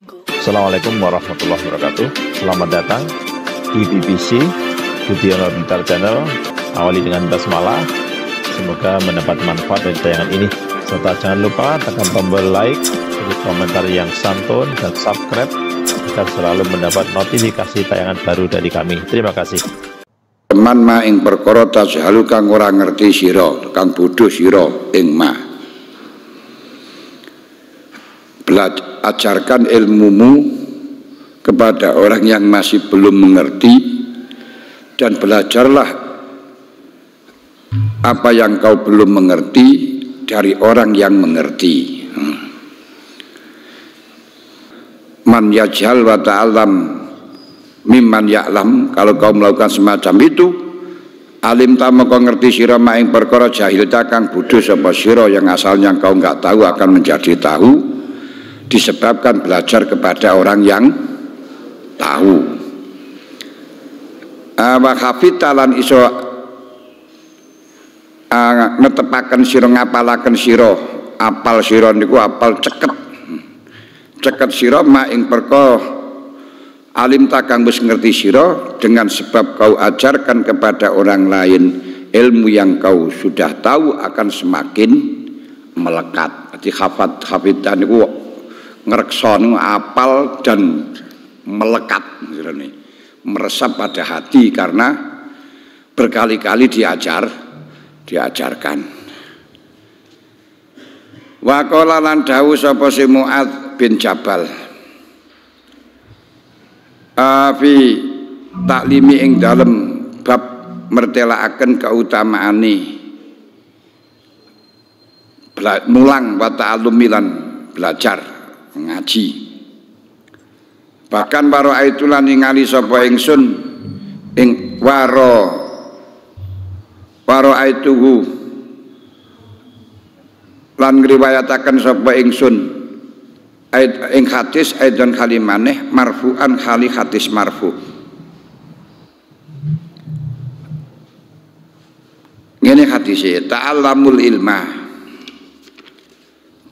Assalamualaikum warahmatullahi wabarakatuh. Selamat datang di BBC Budiono Pintar Channel. Awali dengan basmalah. Semoga mendapat manfaat dari tayangan ini. Serta jangan lupa tekan tombol like, beri komentar yang santun, dan subscribe agar selalu mendapat notifikasi tayangan baru dari kami. Terima kasih. Teman ma ing perkara tajhalu kang ora ngerti sira, kang bodoh sira ing ma. Ajarkan ilmumu kepada orang yang masih belum mengerti, dan belajarlah apa yang kau belum mengerti dari orang yang mengerti. Man yajhal wa ta'alam mimman ya'lam. Kalau kau melakukan semacam itu, alim ta moko ngerti sira maing perkara jahil ta kang bodho sapa sira yang asalnya kau enggak tahu akan menjadi tahu, disebabkan belajar kepada orang yang tahu. Wa khafitalan iso netepaken sira, ngapalaken sira, apal sira niku apal ceket sira ma ing perkara alim ta kang wis ngerti sira, dengan sebab kau ajarkan kepada orang lain ilmu yang kau sudah tahu akan semakin melekat. Jadi hafitan niku ngerekson, apal dan melekat, meresap pada hati karena berkali-kali diajarkan. Wa qala lan dawuh sapa si Mu'adz bin Jabal fi taklimi ing dalem bab mertelaaken kautamaane mulang wa ta'allumi lan belajar ngaji. Bahkan waro aitulan ningali sapa ingsun ing waro aituhu lan ngriwayataken sapa ingsun ing hadis aidon kalimaneh marfu'an khali hadis marfu. Ngene hadise, ta'allamul ilma,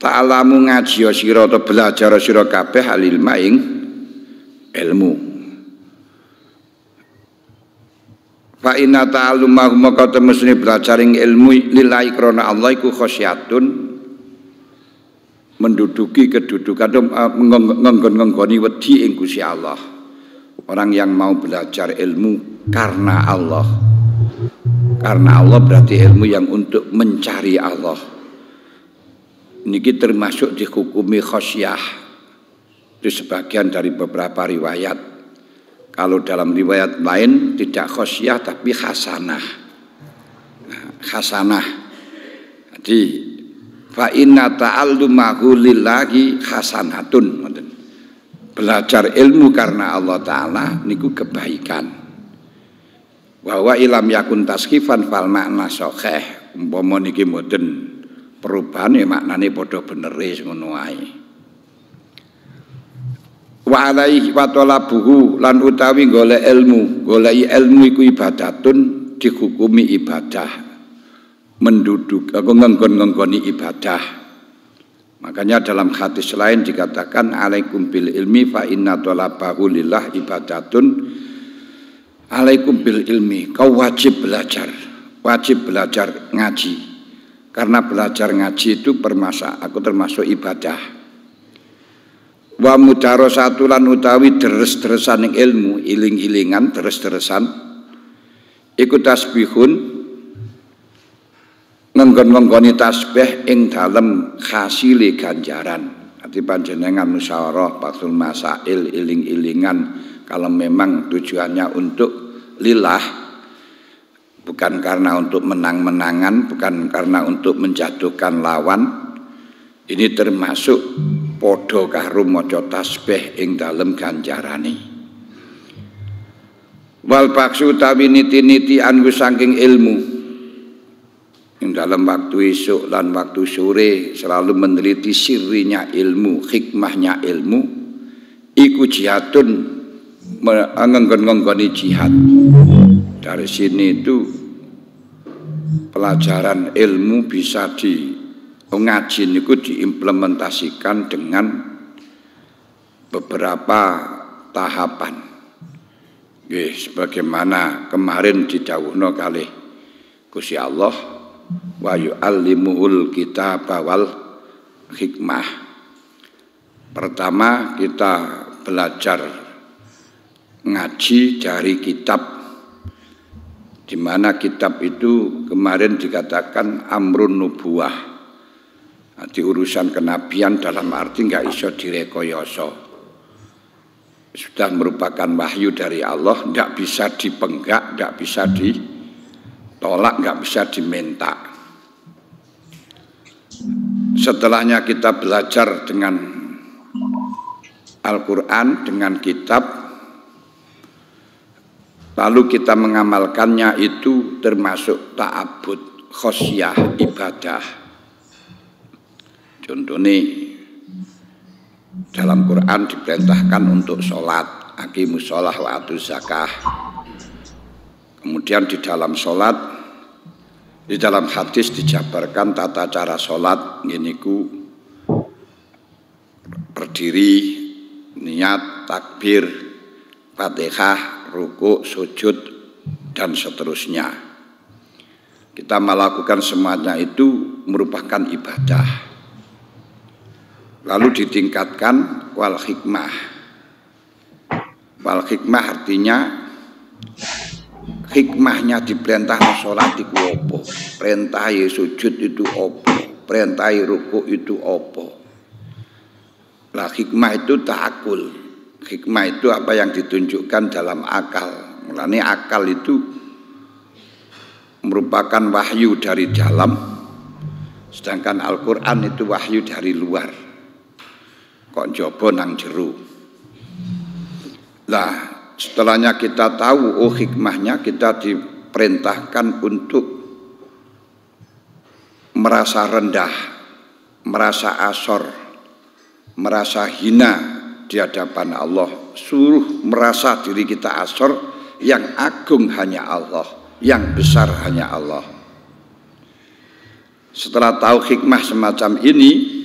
ta'alamu ngaji sira atau belajar sira kabeh halil maing ilmu. Fa inna ta'allumahu maka temesune belajar ing ilmu lillahi krana Allah iku khosyatun, menduduki kedudukan ngonggon-ngonggoni wedi ing Gusti Allah. Orang yang mau belajar ilmu karena Allah berarti ilmu yang untuk mencari Allah. Niki termasuk dihukumi khosyah di sebagian dari beberapa riwayat. Kalau dalam riwayat lain tidak khosyah tapi hasanah. Jadi fa inna ta'allumahu lillahi hasanatun. Belajar ilmu karena Allah Ta'ala niku kebaikan. Wa wa ilam yakun taskifan fal makna sahih. Umpama niki mboten perubahan ya maknane padha benere ngono wae. Wa alaihi wa talabuhu lan utawi golek ilmu iku ibadatun, dihukumi ibadah, menduduk aku ngenggon-ngenggoni ibadah. Makanya dalam hadis lain dikatakan alaikum bil ilmi fa inna talabahu lillah ibadatun. Alaikum bil ilmi, kau wajib belajar ngaji. Karena belajar ngaji itu termasuk ibadah. Wa mudarasatulan utawi deres-deresan ing ilmu, iling-ilingan deres-deresan iku tasbihun, ngenggon-ngenggoni tasbih ing dalem hasile ganjaran. Ati panjenengan musyawarah baksul masail iling-ilingan kalau memang tujuannya untuk lillah, bukan karena untuk menang-menangan, bukan karena untuk menjatuhkan lawan. Ini termasuk podo karo maca tasbih ing dalem ganjarane. Wal baksu tawi niti-niti anu saking ilmu ing dalam waktu esuk lan waktu sore selalu meneliti sirinya ilmu, hikmahnya ilmu, iku jihadun, ngenggon-ngenggoni jihad. Dari sini itu pelajaran ilmu bisa ngaji niku diimplementasikan dengan beberapa tahapan. Sebagaimana kemarin didhawuhna kalih Gusti Allah, wa yu'allimuhul kitaba wal hikmah. Pertama kita belajar ngaji dari kitab, di mana kitab itu kemarin dikatakan amrun nubuwah. Di urusan kenabian dalam arti nggak iso direkoyoso, sudah merupakan wahyu dari Allah, nggak bisa dipenggak, nggak bisa ditolak, nggak bisa diminta. Setelahnya kita belajar dengan Al-Quran, dengan kitab, lalu kita mengamalkannya, itu termasuk ta'abud, khosyah, ibadah. Contohnya dalam Quran diperintahkan untuk sholat, aqimus sholah wa atuz zakah. Kemudian di dalam sholat, di dalam hadis dijabarkan tata cara sholat, nginiku berdiri, niat, takbir, fatihah, ruku, sujud, dan seterusnya. Kita melakukan semuanya itu merupakan ibadah. Lalu ditingkatkan wal hikmah. Wal hikmah artinya hikmahnya diperintah sholat itu opo, perintah sujud itu opo, perintah ruku itu opo. Lah hikmah itu ta'akul. Hikmah itu apa yang ditunjukkan dalam akal. Mulanya akal itu merupakan wahyu dari dalam, sedangkan Al-Quran itu wahyu dari luar. Kok jobo nang jeru. Lah setelahnya kita tahu hikmahnya, kita diperintahkan untuk merasa rendah, merasa asor, merasa hina di hadapan Allah. Suruh merasa diri kita asor, yang agung hanya Allah, yang besar hanya Allah. Setelah tahu hikmah semacam ini,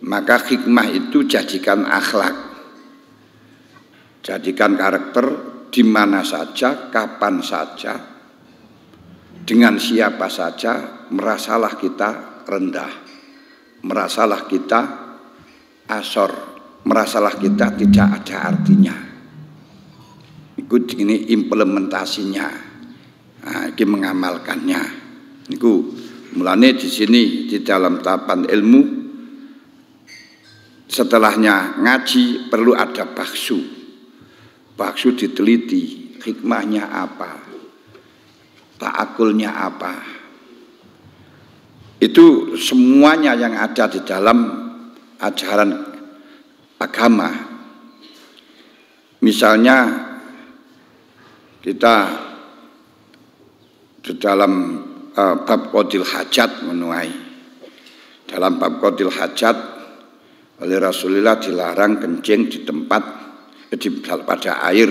maka hikmah itu jadikan akhlak, jadikan karakter di mana saja, kapan saja, dengan siapa saja, merasalah kita rendah, merasalah kita asor, merasalah kita tidak ada artinya. Ikut ini implementasinya, ini mengamalkannya. Itu mulanya di sini di dalam tahapan ilmu. Setelahnya ngaji perlu ada baksu. Baksu diteliti, hikmahnya apa, ta'akulnya apa. Itu semuanya yang ada di dalam ajaran agama. Misalnya kita di dalam bab qadil hajat menuai. Dalam bab qadil hajat oleh Rasulullah dilarang kencing di tempat pada air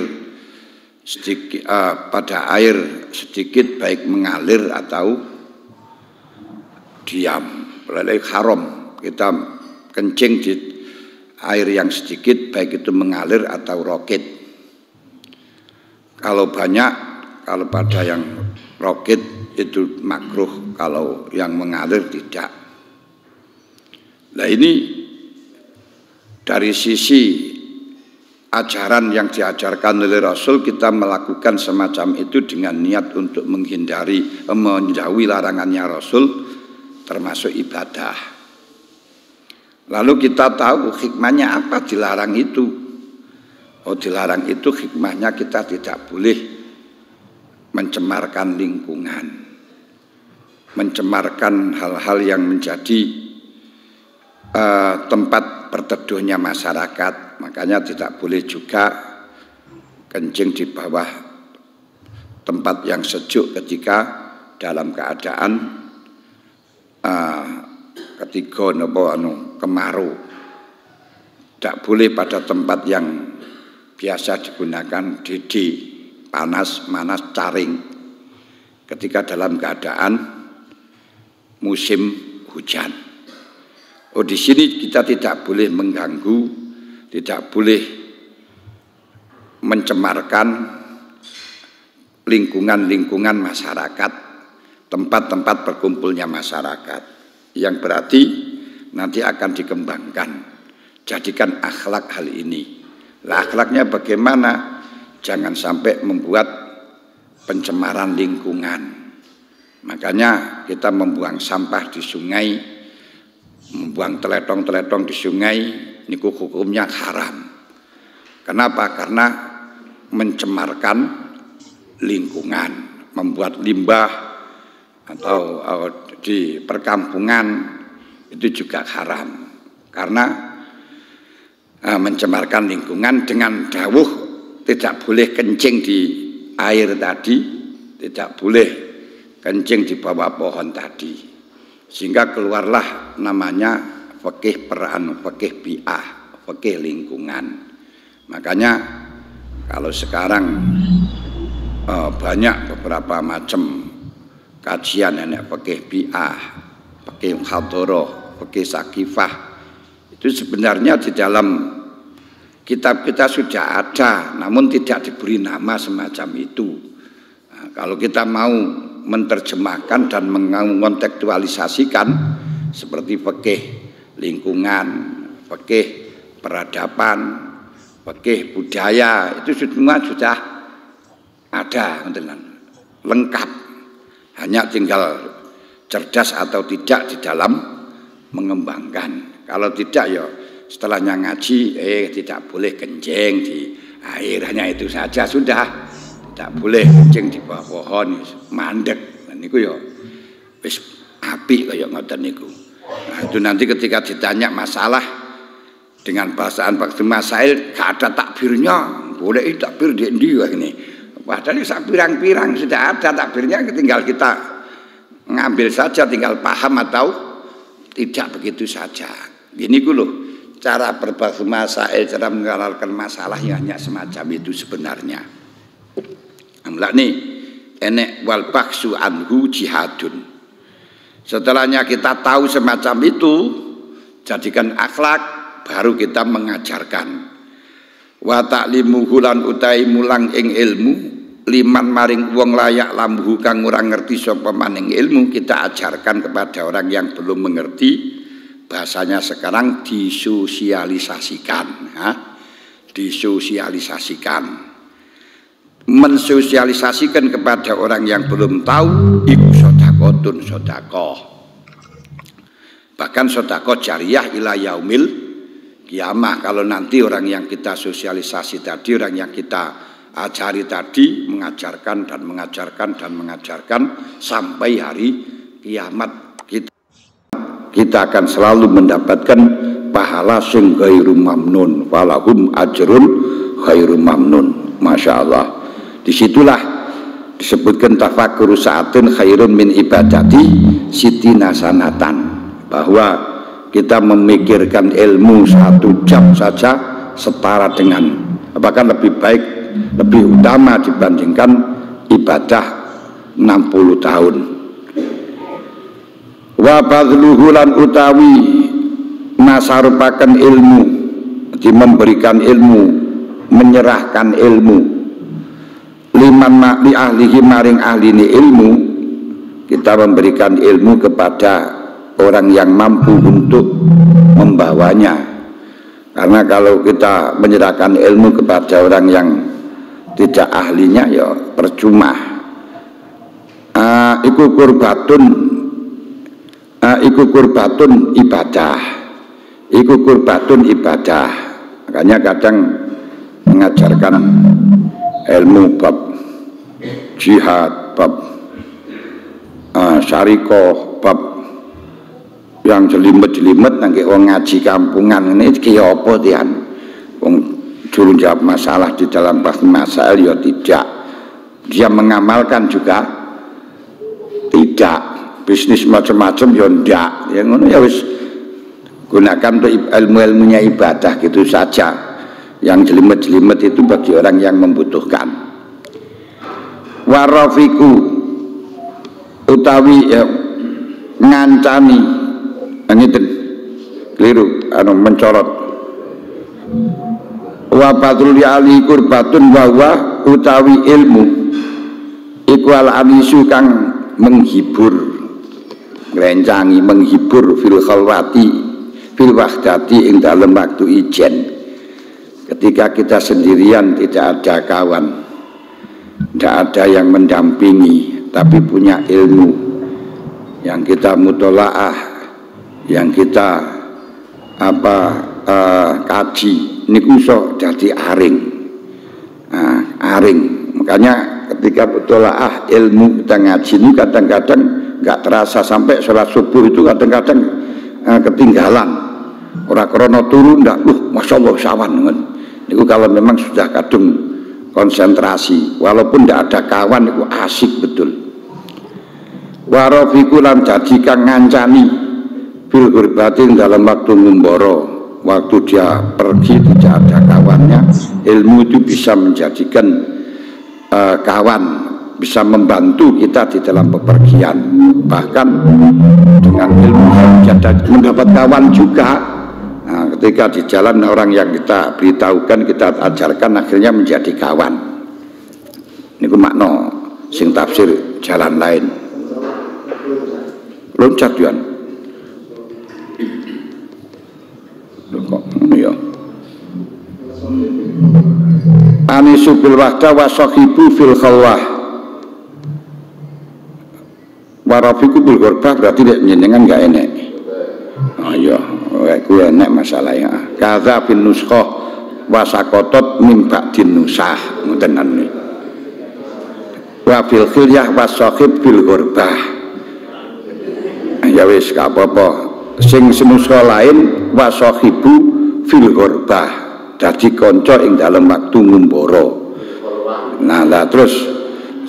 sedikit, pada air sedikit, baik mengalir atau diam. Oleh haram kita kencing di air yang sedikit, baik itu mengalir atau roket. Kalau banyak, kalau pada yang roket itu makruh, kalau yang mengalir tidak. Nah ini dari sisi ajaran yang diajarkan oleh Rasul, kita melakukan semacam itu dengan niat untuk menghindari, menjauhi larangannya Rasul, termasuk ibadah. Lalu kita tahu hikmahnya apa dilarang itu. Oh, dilarang itu hikmahnya kita tidak boleh mencemarkan lingkungan, mencemarkan hal-hal yang menjadi tempat berteduhnya masyarakat. Makanya tidak boleh juga kencing di bawah tempat yang sejuk ketika dalam keadaan ketiga kemarau. Tidak boleh pada tempat yang biasa digunakan didi, panas, caring, ketika dalam keadaan musim hujan. Oh, di sini kita tidak boleh mengganggu tidak boleh mencemarkan lingkungan-lingkungan masyarakat, tempat-tempat berkumpulnya masyarakat, yang berarti nanti akan dikembangkan. Jadikan akhlak hal ini. Lah akhlaknya bagaimana? Jangan sampai membuat pencemaran lingkungan. Makanya kita membuang sampah di sungai, membuang teletong-teletong di sungai, niku hukumnya haram. Kenapa? Karena mencemarkan lingkungan, membuat limbah atau di perkampungan itu juga haram. Karena mencemarkan lingkungan dengan dawuh tidak boleh kencing di air tadi, tidak boleh kencing di bawah pohon tadi, sehingga keluarlah namanya fikih fikih bi'ah, fikih lingkungan. Makanya kalau sekarang banyak beberapa macam kajian nenek fikih bi'ah, fikih khadoroh, fikih sakifah, itu sebenarnya di dalam kitab kita sudah ada, namun tidak diberi nama semacam itu. Nah, kalau kita mau menerjemahkan dan mengontekstualisasikan seperti fikih lingkungan, fikih peradaban, fikih budaya, itu semua sudah ada, lengkap. Hanya tinggal cerdas atau tidak di dalam mengembangkan. Kalau tidak ya setelahnya ngaji, tidak boleh kencing di air, hanya itu saja sudah. Tidak boleh kencing di bawah pohon, mandek. Niku ya wis apik kaya ngoten niku. Nah, itu nanti ketika ditanya masalah dengan bahasaan Pak Masail, gak ada takbirnya. Boleh takbir di endi ini. Padahal sak pirang-pirang sudah ada takbirnya, tinggal kita ngambil saja, tinggal paham atau tidak begitu saja. Gini loh cara berbahasa masail, cara mengenalkan masalah yang hanya semacam itu sebenarnya. Amlak nih enek wal baksu anhu jihadun. Setelahnya kita tahu semacam itu, jadikan akhlak, baru kita mengajarkan. Wa ta'limuhu lan utai mulang ing ilmu, liman maring wong layak lambuhu kang ora ngerti sapa maning ilmu, kita ajarkan kepada orang yang belum mengerti. Bahasanya sekarang disosialisasikan, disosialisasikan, mensosialisasikan kepada orang yang belum tahu. Iku sodakotun sodakoh, bahkan sodakoh jariah ila yaumil kiamah. Kalau nanti orang yang kita sosialisasi tadi, orang yang kita ajari tadi, mengajarkan dan mengajarkan dan mengajarkan sampai hari kiamat, kita akan selalu mendapatkan pahala sing ghairu mamnun, walahum ajrun ghairu mamnun. Masya Allah. Disitulah disebutkan tafakkur sa'atun khairun min ibadati sitina sanatan, bahwa kita memikirkan ilmu 1 jam saja setara dengan, bahkan lebih baik, lebih utama dibandingkan ibadah 60 tahun. Wa badluhu lan utawi nasarupakan ilmu, memberikan ilmu, menyerahkan ilmu, liman li ahlihi maring ahlini ilmu, kita memberikan ilmu kepada orang yang mampu untuk membawanya. Karena kalau kita menyerahkan ilmu kepada orang yang tidak ahlinya, ya percuma. Iku kurbatun ibadah, iku kurbatun ibadah. Makanya kadang mengajarkan ilmu bab jihad, bab syarikoh, bab yang jelimet-jelimet nangke wong ngaji kampungan ini kaya apa tian? Wong juru jawab masalah di dalam bahas masail ya tidak. Dia mengamalkan juga tidak. Bisnis macam-macam ya ndak. Ya ngono ya wis gunakan untuk ilmu-ilmunya ibadah gitu saja. Yang jelimet-jelimet itu bagi orang yang membutuhkan. Warafiku utawi ya ngancani ngiten keliru mencorot wa badrul ali qurbatun wa utawi ilmu iku al anisu kang menghibur ngrencangi menghibur fil khalwati fil wahdati ing dalem waktu ijen. Ketika kita sendirian tidak ada kawan, tidak ada yang mendampingi, tapi punya ilmu yang kita mutolaah, yang kita kaji, niku iso dadi aring. Aring. Makanya ketika mutolaah ilmu kita ngaji ini kadang-kadang nggak terasa, sampai sholat subuh itu kadang-kadang ketinggalan. Ora krono turu ndak, masya Allah sawan. Niku kalau memang sudah kadung konsentrasi, walaupun tidak ada kawan, itu asik betul. Warofiku lan dadi kang ngancani bil gurbatin dalam waktu ngumboro, waktu dia pergi tidak ada kawannya, ilmu itu bisa menjadikan kawan, bisa membantu kita di dalam bepergian. Bahkan dengan ilmu mendapat kawan juga. Nah, ketika di jalan orang yang kita beritahukan, kita ajarkan, akhirnya menjadi kawan. Ini makna sing tafsir jalan lain. Loncat Yuan. Kok ya. Anisu bil wahda wa sahibu fil khalwah. Warafiku bil ghurbah berarti njenengan enggak enek. Oh iya. Ku enek masalah ya. Kadza bin nuskhoh wasakotot min ba'din nusah ngoten niki. Wa fil khilyah wasahib bil ghurbah. Ya wis gak apa-apa. Sing senuskho lain wasahibu fil ghurbah. Dadi kanca ing dalem waktu ngumbara. Nah, lah terus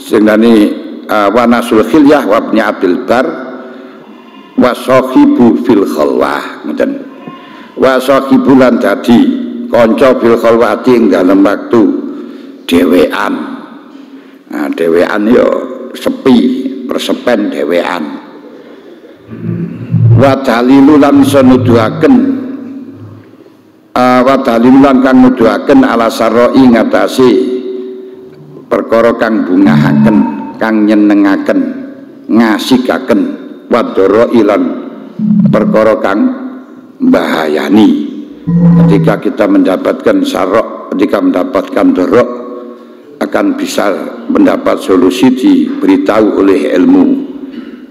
sing dani wa nasul khilyah wa ibn Abdul Bar wasahibu fil khalwah ngoten. Wasahibu lan dadi kanca fil khalwati ing dalem waktu dhewean. Nah, dhewean yo sepi, persepen dhewean. Wa dalilu lan iso nuduhaken wa dalilu lan kang nuduhaken ala saroi ngatasi perkara kang bungahaken, kang nyenengaken, ngasikaken, wa doro ilan perkara kang bahayani. Ketika kita mendapatkan sarok, ketika mendapatkan dorok, akan bisa mendapat solusi diberitahu oleh ilmu.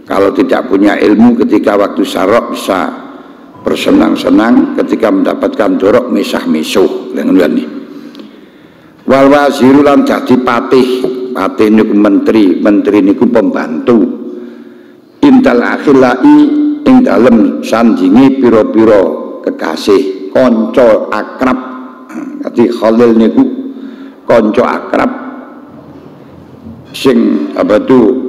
Kalau tidak punya ilmu, ketika waktu sarok bisa bersenang-senang, ketika mendapatkan dorok misah-misuh dengan ini. Wal waziru lan dadi patih, patih niku menteri, menteri niku pembantu. Intal akhilai ing dalem sandingi piro-piro kekasih, konco akrab. Dadi Khalil niku konco akrab sing apa tu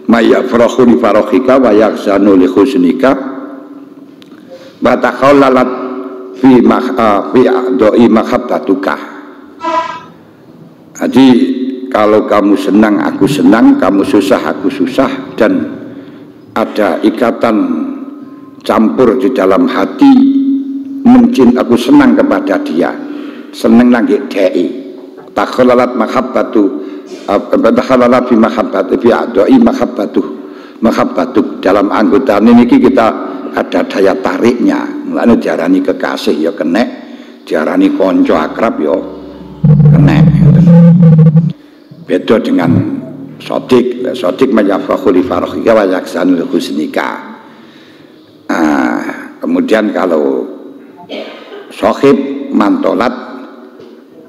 maya farahu li farahika wa yaksanu li husnika wa takhallalat fi doi mahabbatuka. Jadi kalau kamu senang aku senang, kamu susah aku susah, dan ada ikatan campur di dalam hati, mungkin aku senang kepada dia, senang lagi dai. Takhallalat mahabbatu takhallalat fi mahabbati fi adai mahabbatu dalam anggota ini kita ada daya tariknya. Mulane diarani kekasih ya kenek, diarani konco akrab ya kenek. Beda dengan sodik. Sodik mayafrahu li farahika wa yaksanul husnika. Kemudian kalau sohib mantolat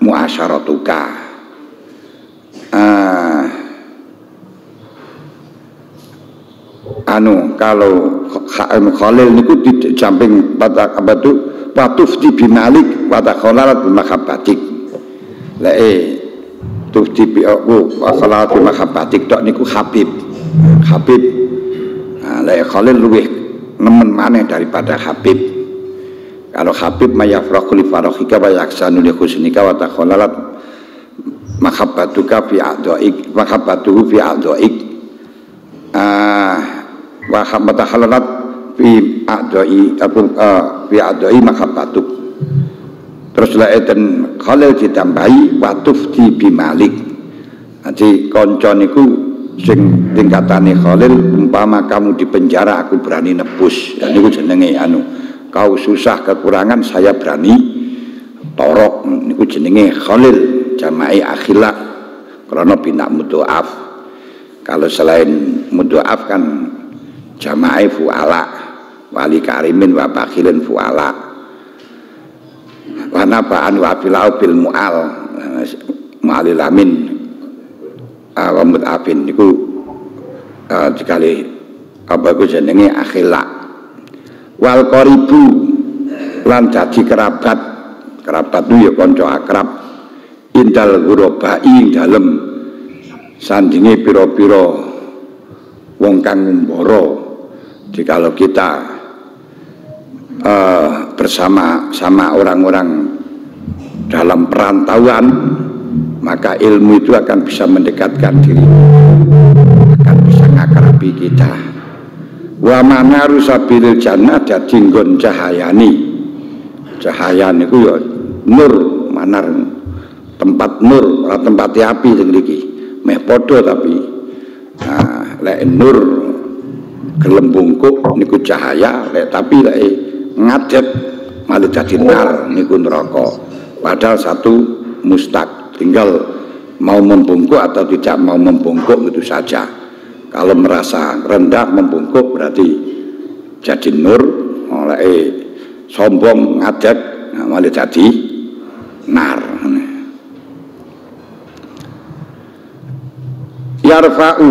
muasyaratuka. Kalau Khalil niku di samping pada apa tu watufti bimalik wa takhalalat bimakhabbatik. La tufti bi wa takhalalat bimakhabbatik tok niku Habib. Habib. La Khalil luwih nemen maneh daripada Habib. Kalau Habib mayafraqu li farahika wa yaksanu li husnika wa takhalalat mahabbatuka fi a'dhaik mahabbatuhu fi a'dhaik wa takhalalat fi a'dhai mahabbatuk. Terus laeten Khalil ditambahi watufti bimalik. Jadi konco niku sing tingkatane Khalil, umpama kamu di penjara aku berani nebus. Ya niku jenenge anu, kau susah kekurangan saya berani torok. Niku jenenge Khalil, jama'i akhilak karena bina mudhoaf. Kalau selain mudhoaf kan jama'i fu'ala, wali karimin wa bakhilin fu'ala, wa naba'an wa filau bil mu'al, mu'alil amin wa mud'afin niku dikali apa ku jenenge akhilak. Wal qaribu lan dadi kerabat itu ya kanca akrab, indal ghurabai dalem sandinge pira-pira wong kang ngumbara. Jadi kalau kita bersama-sama orang-orang dalam perantauan, maka ilmu itu akan bisa mendekatkan diri, akan bisa ngakrabi kita. Wa manaru sabilil jannah, dadi nggon cahayani. Cahaya niku ya nur, manar tempat nur, ora tempat api sing mriki. Meh padha tapi lek nur gelem bungkuk niku cahaya, tapi lek ngadeg malah dadi nar niku neraka. Padahal satu mustaq, tinggal mau membungkuk atau tidak mau membungkuk itu saja. Kalau merasa rendah membungkuk berarti jadi nur, oleh sombong ngadeg malah jadi nar. Yarfa'u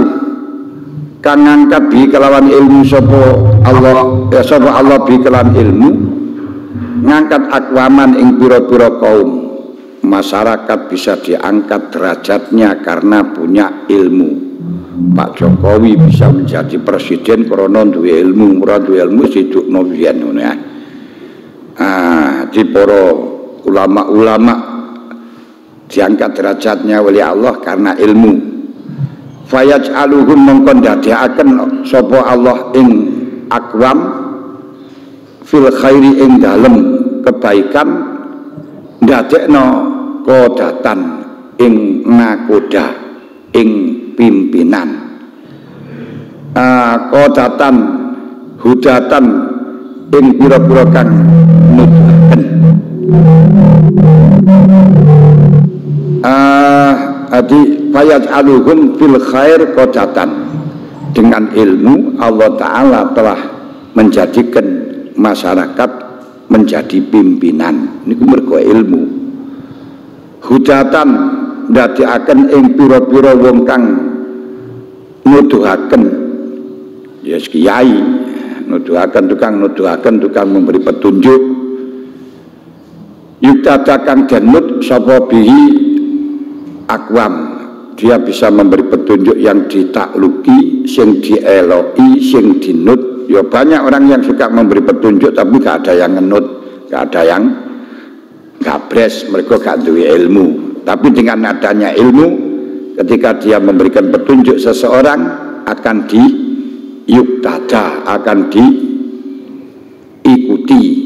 kang ngangkat bi kelawan ilmu sapa Allah, ya sapa Allah bi kelawan ilmu ngangkat akwaman ing pira-pira kaum. Masyarakat bisa diangkat derajatnya karena punya ilmu. Pak Jokowi bisa menjadi presiden karena duwe ilmu, ora duwe ilmu sidukno biyen ngono ya. Di para ulama-ulama diangkat derajatnya oleh Allah karena ilmu. Fayaj'aluhum mongkon dadiaken sapa Allah ing akwam fil khairi ing dalem kebaikan, ndadekno kodatan ing nakoda ing pimpinan, kodatan hudatan ing pira-pira kang nuduhaken. Adi fayaj'aluhum fil khair kodatan, dengan ilmu Allah Ta'ala telah menjadikan masyarakat menjadi pimpinan niku mergo ilmu. Hudatan ndadekaken ing pira-pira wong kang nuduhaken, ya kiai nuduhaken, tukang memberi petunjuk. Yuktada kang denut sapa bihi akwam, dia bisa memberi petunjuk yang ditakluki, sing dieloki, sing dinut. Ya banyak orang yang suka memberi petunjuk tapi gak ada yang ngenut, gak ada yang gabres, mereka gak duwe ilmu. Tapi dengan adanya ilmu, ketika dia memberikan petunjuk seseorang akan diyuktada, akan diikuti.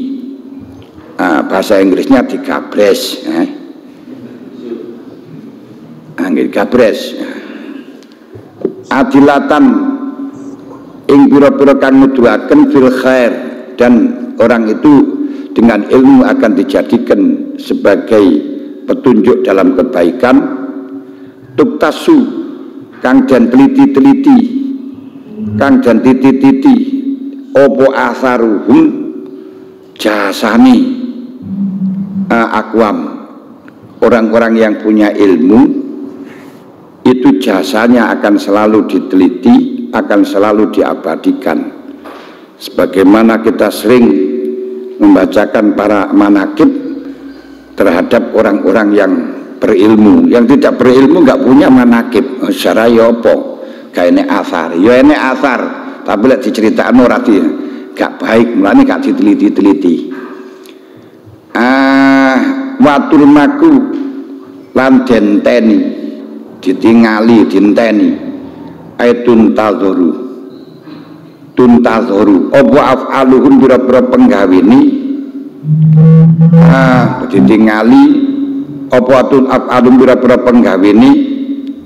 Bahasa Inggrisnya digabres. Gabres. Adilatan ing pira-pira kang nuduhaken fil khair, dan orang itu dengan ilmu akan dijadikan sebagai petunjuk dalam kebaikan. Tuktasu kang dan teliti-teliti, kang dan titi-titi opo asaruhum jasani akwam, orang-orang yang punya ilmu itu jasanya akan selalu diteliti, akan selalu diabadikan. Sebagaimana kita sering membacakan para manakib terhadap orang-orang yang berilmu. Yang tidak berilmu nggak punya manakib. Secara yopo, kayak ini asar, ya ini asar, tapi lihat diceritakan orang dia nggak baik, mulanya nggak diteliti-teliti. Watul maku lan denteni, ditingali, dinteni, tuntazoru opo af'aluhum bira-bira penggawini ditingali apa alum pira-pira penggawene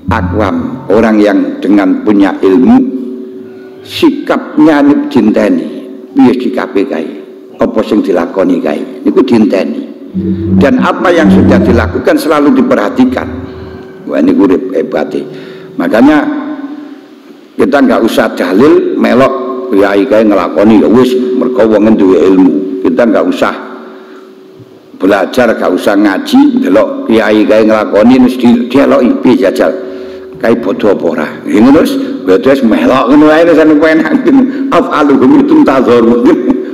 akwam, orang yang dengan punya ilmu sikapnya niku dinteni piye sikape kae, apa sing dilakoni kae niku dinteni, dan apa yang sudah dilakukan selalu diperhatikan. Wah niku hebate. Makanya kita nggak usah dalil melok kiai kae ngelakoni ya wis mergo wong duwe ilmu. Kita nggak usah belajar, gak usah ngaji, delok kiai kae nglakoni mesti dialoki piye jajal. Kae bodho apa ora. Terus terus melok ngono ae wis enak. Afaluhum tuntazor.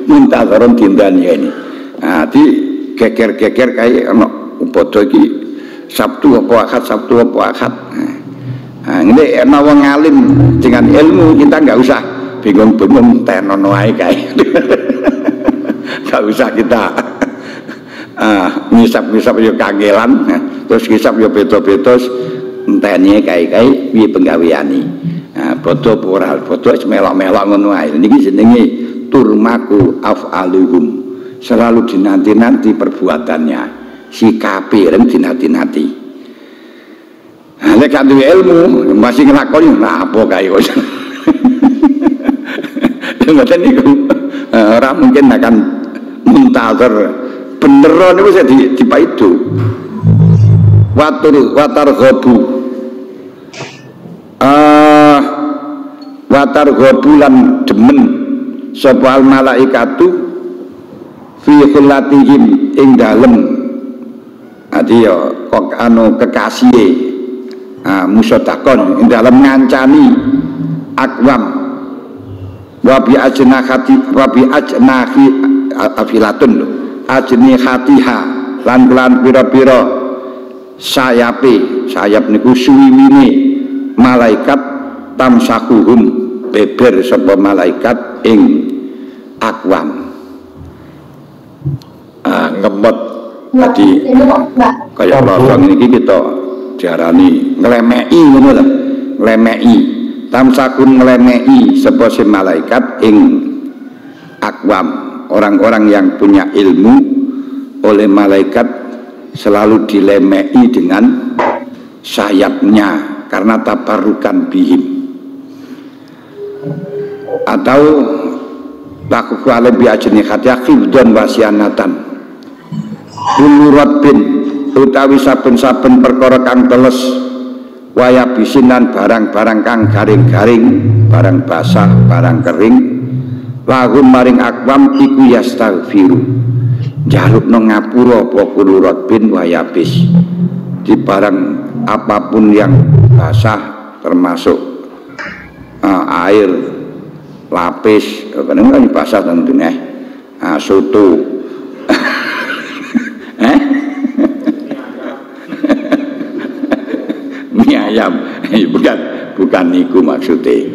Muntazarun dindani ini. Nah, di geger-geger kae ana bodho iki Sabtu apa Ahad, Sabtu apa Ahad. Nah, ini ana wong alim dengan ilmu, kita enggak usah bingung-bingung tenono ae kae. Enggak usah kita ngisap-ngisap ya kangelan, terus ngisap ya beda-beda entene kae-kae piye penggaweane. Nah, bodho ora, bodho wis melok-melok ngono ae. Niki jenenge turmaku afaluhum. Selalu dinanti-nanti perbuatannya, sikape rem dinanti-nanti. Nah, nek gak duwe ilmu masih nglakoni nah apa kae kok. Ngoten niku ora mungkin akan muntazir beneran itu saya dipaidu watar gobu lan demen sapa al malaikatu fi khullatihim ing dalem ati ya kok anu kekasihe musodakon ing dalem ngancani akwam wa bi ajnahi afilatun lho ajni hatiha lan pira-pira sayape, sayap niku suwiwine malaikat tamsahuhum beber sapa malaikat ing akwam. Ngemot tadi kaya losong niki kita diarani nglemeki ngono lho, nglemeki tamsakun nglemeki sapa si malaikat ing akwam. Orang-orang yang punya ilmu oleh malaikat selalu dilemei dengan sayapnya karena tabarukan bihim. Atau lakuku alim biajeni khatiya khifdon wasyanatan bulurat bin utawi saben-saben perkara kang teles waya bisinan barang-barang kang garing-garing, barang basah, barang kering lahum maring akwam iku yastaghfiru jalukno ngapura apa kulurat bin wayabis di barang apapun yang basah termasuk air lapis kadang kan basah tentunya soto mie ayam bukan niku maksudnya.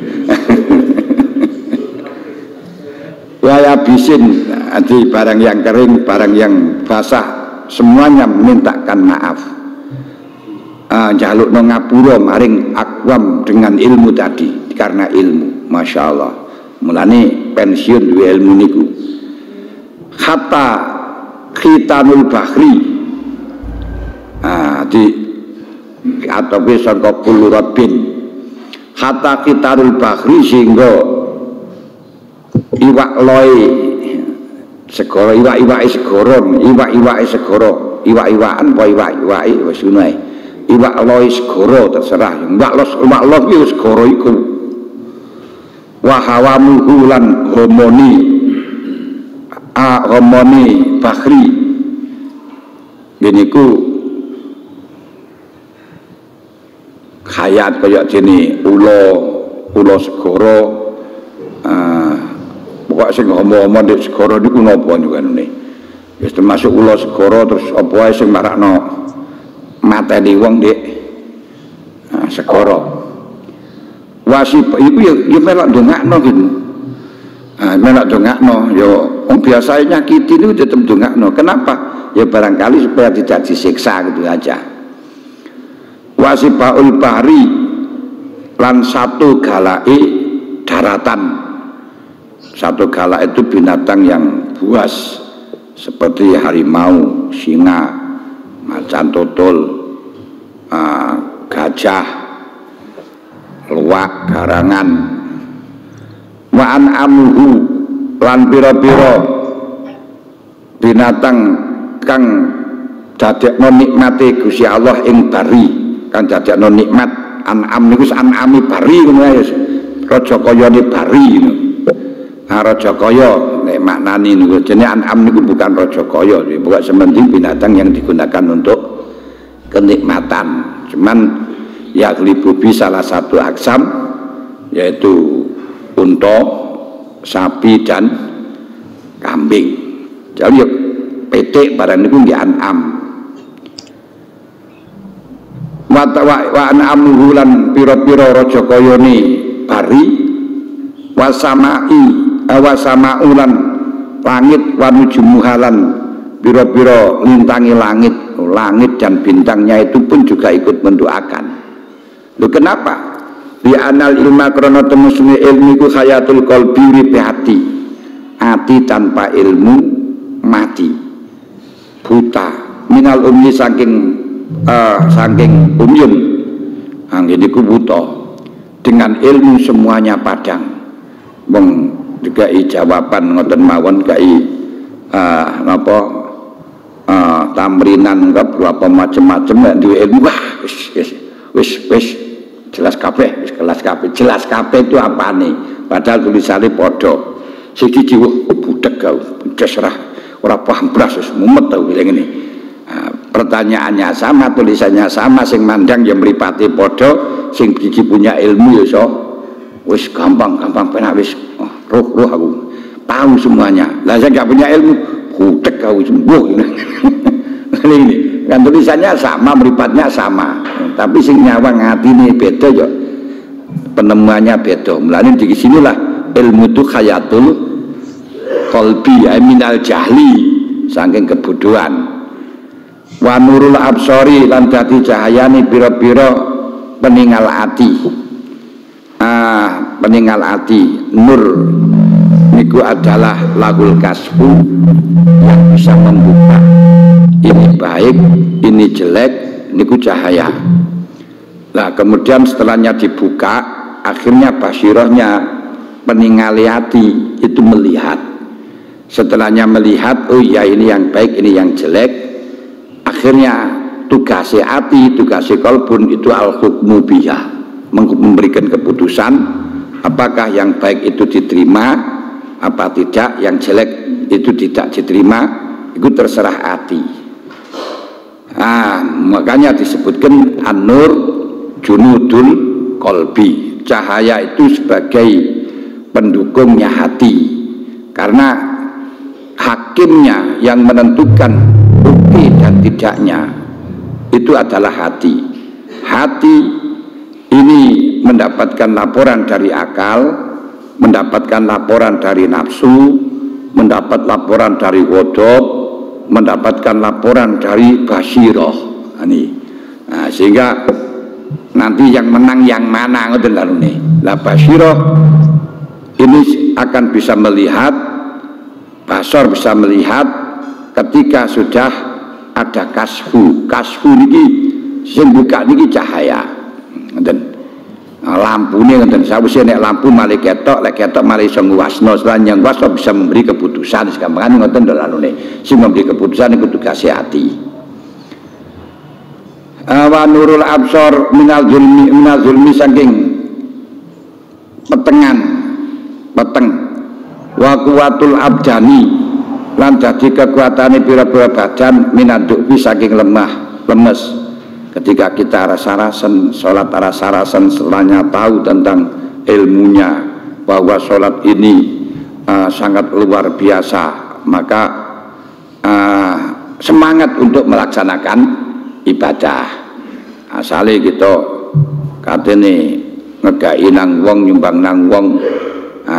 Waya bisin di barang yang kering, barang yang basah, semuanya mintakan maaf. Jaluk no ngapura maring akwam dengan ilmu tadi, karena ilmu, masya Allah. Mulane pensiun dua ilmu niku. Hatta khitanul bahri, atau bisa kau pulurat bin. Hatta khitanul bahri sehingga iwak loi segoro iwak segoro iwak iwakan apa iwak wis ngono ae iwak loi segoro terserah iwak los iki segoro iku wa hawamu lan homoni bahri niku hayat kaya dene ula segoro pokok sing ngomong-ngomong di segoro niku napa juga ngene. Wis termasuk ula segoro terus apa wae sing marakno mateni wong Dik. Segoro. Wasip iku ya melok ndongakno gitu. Melok ndongakno ya wong biasa nyakiti niku tetep ndongakno. Kenapa? Ya barangkali supaya tidak disiksa gitu aja. Wasibaul bahri lan satu galai daratan. Satu galak itu binatang yang buas, seperti harimau, singa, macan tutul, gajah, luwak, garangan. Wa an'amuhu lan pira-pira binatang kang dadekno nikmate Gusti Allah ing bari, kang dadekno nikmat. An'am niku an'ami bari ngono ya. Raja kayane bari ngono. Raja kaya nek maknane niku jenenge an'am niku bukan raja kaya, bukan sementing binatang yang digunakan untuk kenikmatan. Cuman ya glibubi salah satu aksam yaitu unta, sapi dan kambing. Jadi petik barang niku nggih an'am. Wa an'amuhu lan pira-pira raja kayane bari, wasamaulan langit, wanujumuhalan biro-biro lintangi langit, langit dan bintangnya itu pun juga ikut mendoakan. Loh kenapa? Bi anal ilma krana temusune ilmu iku hayatul qalbi uripe hati. Hati tanpa ilmu mati. Buta. Minal ummi saking umyun. Angeniku buta. Dengan ilmu semuanya padang. Wong dikai jawaban ngoten mawon kai tamrinan berapa macam-macam nek duwe ilmu wis jelas kabeh, wis kelas kabeh. Jelas kabeh itu apane? Padahal tulisane padha. Siji jiwa budek kau, desrah ora paham blas wis mumet tau ngene. Pertanyaannya sama, tulisannya sama, sing mandang ya mripate padha, sing gigi punya ilmu ya iso wis gampang penak wis roh aku tahu semuanya. Lah saya gak punya ilmu budek kau sembuh ini kan tulisannya sama, meripatnya sama, tapi sing nyawang atine beda ya, penemuannya beda. Mulane di sinilah ilmu itu khayatul qalbi minal jahli, saking kebodohan. Wa nurul absori lan dadi cahayane pira-pira peninggal ati. Peninggal ati, nur niku adalah lahul kasbu yang bisa membuka ini baik, ini jelek, niku cahaya. Nah kemudian setelahnya dibuka, akhirnya basirohnya peningali hati itu melihat. Setelahnya melihat, oh ya ini yang baik, ini yang jelek. Akhirnya tugasnya hati, tugasnya kolbun itu al-hukmu biha, memberikan keputusan apakah yang baik itu diterima apa tidak, yang jelek itu tidak diterima, itu terserah hati. Makanya disebutkan an-nur junudul qalbi, cahaya itu sebagai pendukungnya hati, karena hakimnya yang menentukan bukti dan tidaknya itu adalah hati. Hati ini mendapatkan laporan dari akal, mendapatkan laporan dari nafsu, mendapat laporan dari wadab, mendapatkan laporan dari basiroh. Sehingga nanti yang menang yang mana ngoten larune. Lah basiroh ini akan bisa melihat, basor bisa melihat ketika sudah ada kasfu. Kasfu niki sing buka niki cahaya. Ngoten. Lampune ngoten, sawise nek lampu malih ketok, lek ketok malih iso nguwasno, selan yang kuwas bisa memberi keputusan, segampangane ngoten lho lanune. Sing memberi keputusan iku tugas hati. Wa nurul absor minal zulmi saking peteng. Wa kuwatul abdani lan dadi kekuatane pira-pira badan minaduk saking lemes. Ketika kita rasa-rasen, sholat rasa-rasen, setelahnya tahu tentang ilmunya bahwa sholat ini sangat luar biasa, maka semangat untuk melaksanakan ibadah. Asale kita katene ngegai nang wong, nyumbang nang wong,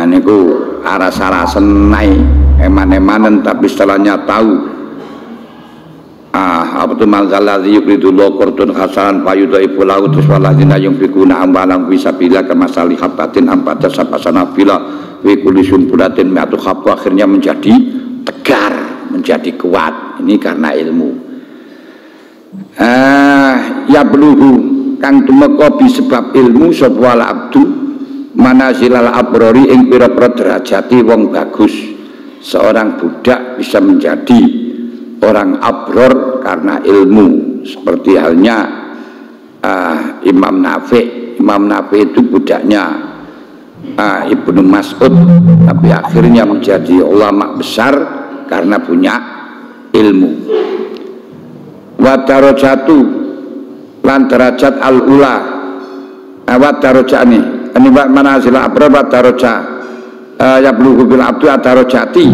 niku rasa-rasen naik eman-emanen, tapi setelahnya tahu apa tu manzaladzi yuqridullahu qardun hasanan fayudhaifu lahu tiswalladzina yunfiquna amwalan fi sabilillah kamasali habatin ambata sabasana bila fi kulli sumbulatin mi'atu habba, akhirnya menjadi tegar, menjadi kuat. Ini karena ilmu. Ya beluhu kang tumeka bisebab ilmu sapa al abdu manazilal abrori ing pira-pira derajati wong bagus. Seorang budak bisa menjadi orang abror karena ilmu. Seperti halnya Imam Nafi'. Imam Nafi' itu budaknya Ibnu Mas'ud, tapi akhirnya menjadi ulama besar karena punya ilmu. Wa darajatu lan derajat al-ula wa darajani ini manazil abrar wa daraja ya blughu bil abdu darajati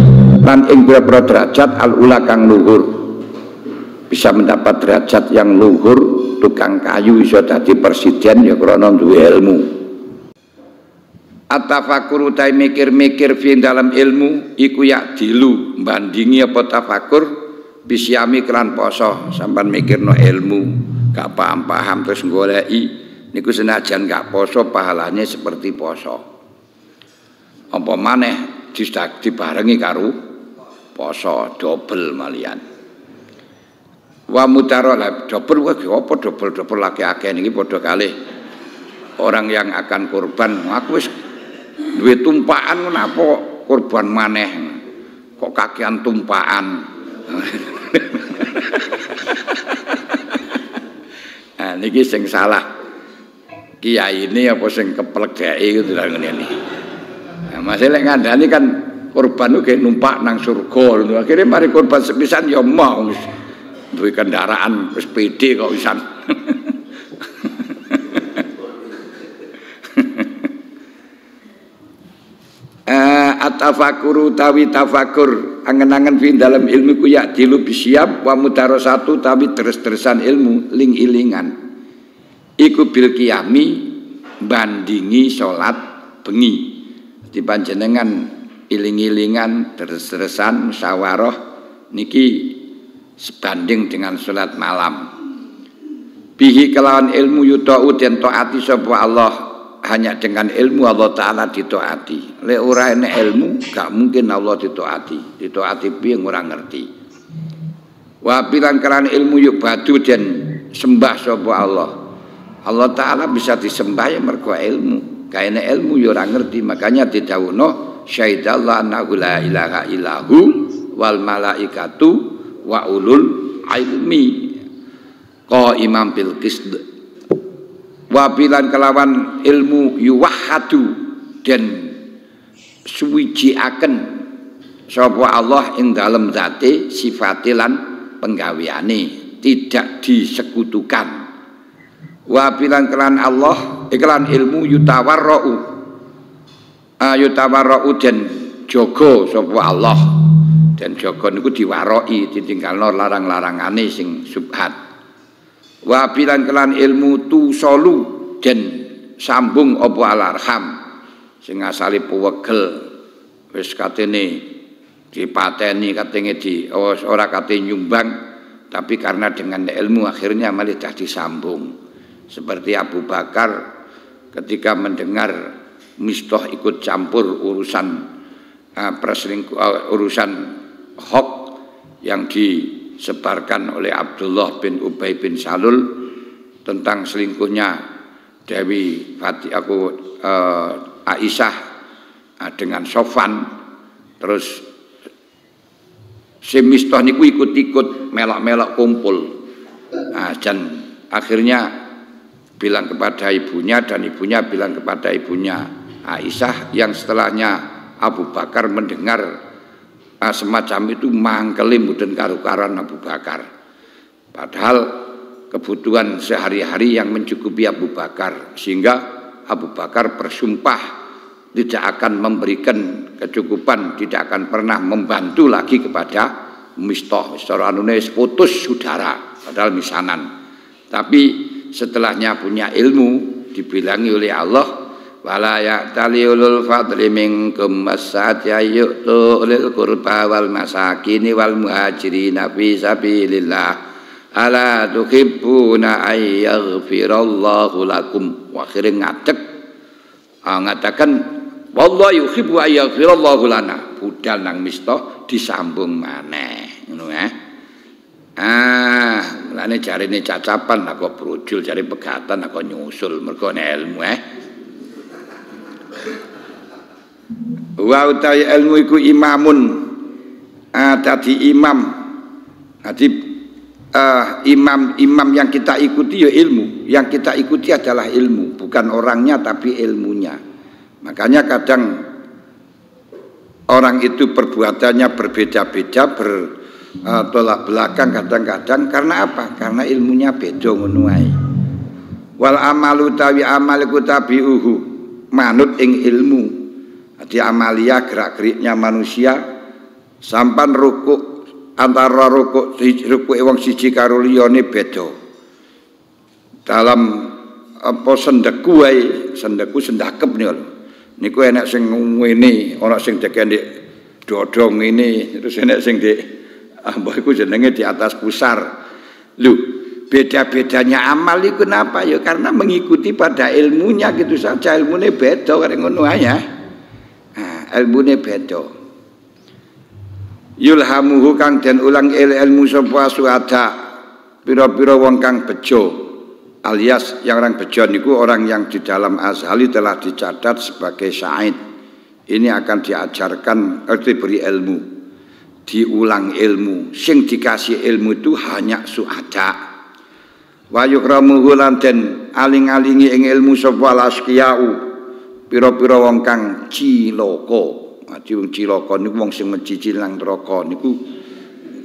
lan ing pira-pira derajat al-ula kang luhur, bisa mendapat derajat yang luhur. Tukang kayu iso dadi presiden ya krana duwe ilmu. At-tafakkur utai mikir-mikir fi dalam ilmu iku ya dilu bandingi apa tafakur bisyami kelan poso. Sampeyan mikirno ilmu gak paham-paham terus goleki niku senajan gak poso pahalanya seperti poso. Apa maneh dibarengi karo poso double malian. Wa mutarola double wae apa double laki akeh niki padha kalih orang yang akan kurban. Aku wis duwe tumpakan menapa kurban maneh kok kakean tumpakan. Nah niki sing salah kiai ini apa sing keplegeke gitu lho ngene. Nah masalah ngandani kan kurban ku numpak nang surga. Akhire mari kurban sepisan ya mau duwe kendaraan wis pede kok wisan. At-tafakuru tawi tafakur angen-angen fi dalam ilmu ku ya dilu bisiap wa mudarasatu tawi terus-terusan ilmu ling-ilingan iku bil qiyami bandingi salat bengi di panjenengan iling-ilingan terus-terusan musyawarah niki sebanding dengan salat malam. Bihi kelawan ilmu yuta'u den taati sapa Allah, hanya dengan ilmu Allah Ta'ala ditaati. Lek ora enek ilmu gak mungkin Allah ditaati. Ditaati piye ora ngerti. Wa bilan kelan ilmu yuk badu den sembah sapa Allah. Allah Ta'ala bisa disembah ya mergo ilmu. Gak enek ilmu ya ora ngerti, makanya didhawuhna syahidallahu annahu la ilaha illahu wal malaikatu wa ulul ilmi qaiman bil qisd. Wa bilan kelawan ilmu yuwahhadu dan suwijiaken sapa Allah ing dalem zate sifate lan penggaweane tidak disekutukan. Wa bilan kelan Allah iklan ilmu yutawarra'u dan jaga sapa Allah. Dan jaga niku diwaroi, ditinggalno larang-larangane sing subhat. Wa bilan kelan ilmu tu solu dan sambung apa alarham sing asale puwegel wis katene dipateni katenge ora kate nyumbang, tapi karena dengan ilmu akhirnya malah dadi sambung. Seperti Abu Bakar ketika mendengar Mistah ikut campur urusan urusan hok yang disebarkan oleh Abdullah bin Ubay bin Salul tentang selingkuhnya Dewi Aisyah dengan Sofan. Terus si Mistah niku ikut-ikut melok-melok kumpul. Dan akhirnya bilang kepada ibunya dan ibunya bilang kepada ibunya Aisyah, yang setelahnya Abu Bakar mendengar semacam itu mangkelim dan karu-karan Abu Bakar. Padahal kebutuhan sehari-hari yang mencukupi Abu Bakar, sehingga Abu Bakar bersumpah tidak akan memberikan kecukupan, tidak akan pernah membantu lagi kepada Mistah. Secara anunes putus saudara, padahal misanan. Tapi setelahnya punya ilmu, dibilangi oleh Allah, wala ya'tali ulul fadli minkum as-sa'ati ayyutu ulil qurba wal masakini wal muhajirina fi sabilillah ala tuhibbuna ayyaghfirallahu lakum. Akhirnya ngadeg ngatakan wallahu yuhibbu ayyaghfirallahu lana, budal nang Mistah disambung maneh. Mulane jarine cacapan lah kok brojol, jare pegatan lah kok nyusul mergo ilmu Wa utawi ilmu iku imamun, dadi imam. Dadi imam yang kita ikuti ya ilmu. Yang kita ikuti adalah ilmu, bukan orangnya tapi ilmunya. Makanya kadang orang itu perbuatannya berbeda-beda, tolak belakang kadang-kadang karena apa? Karena ilmunya beda ngono ae. Wal amalu tawi amal iku tabiuhu, manut ing ilmu. Jadi amalia gerak-geriknya manusia sampan rukuk antara rukuk wong siji karo liyane beda. Dalam apa sendeku wae, sendeku sendakep niku enek sing ngene, ana sing dikendhek dodong ngene, terus enek sing mbah iku jenenge di atas pusar. Lho, beda-bedanya amal itu kenapa? Ya karena mengikuti pada ilmunya gitu saja. Ilmunya beda kare ngono ae. Ilmunya beda. Yulhamuhu kang den ulang ilmu sapa suada pira-pira wong kang bejo. Alias yang orang bejo niku orang yang di dalam azali telah dicatat sebagai syaid. Ini akan diajarkan, diberi ilmu, diulang ilmu. Sing dikasih ilmu itu hanya suada. Wa yukramuhu lan den aling-alingi ing ilmu sapa laskiyau. Pira-pira wong kang cilaka. Mati wong cilaka niku wong sing mencicil nang neraka niku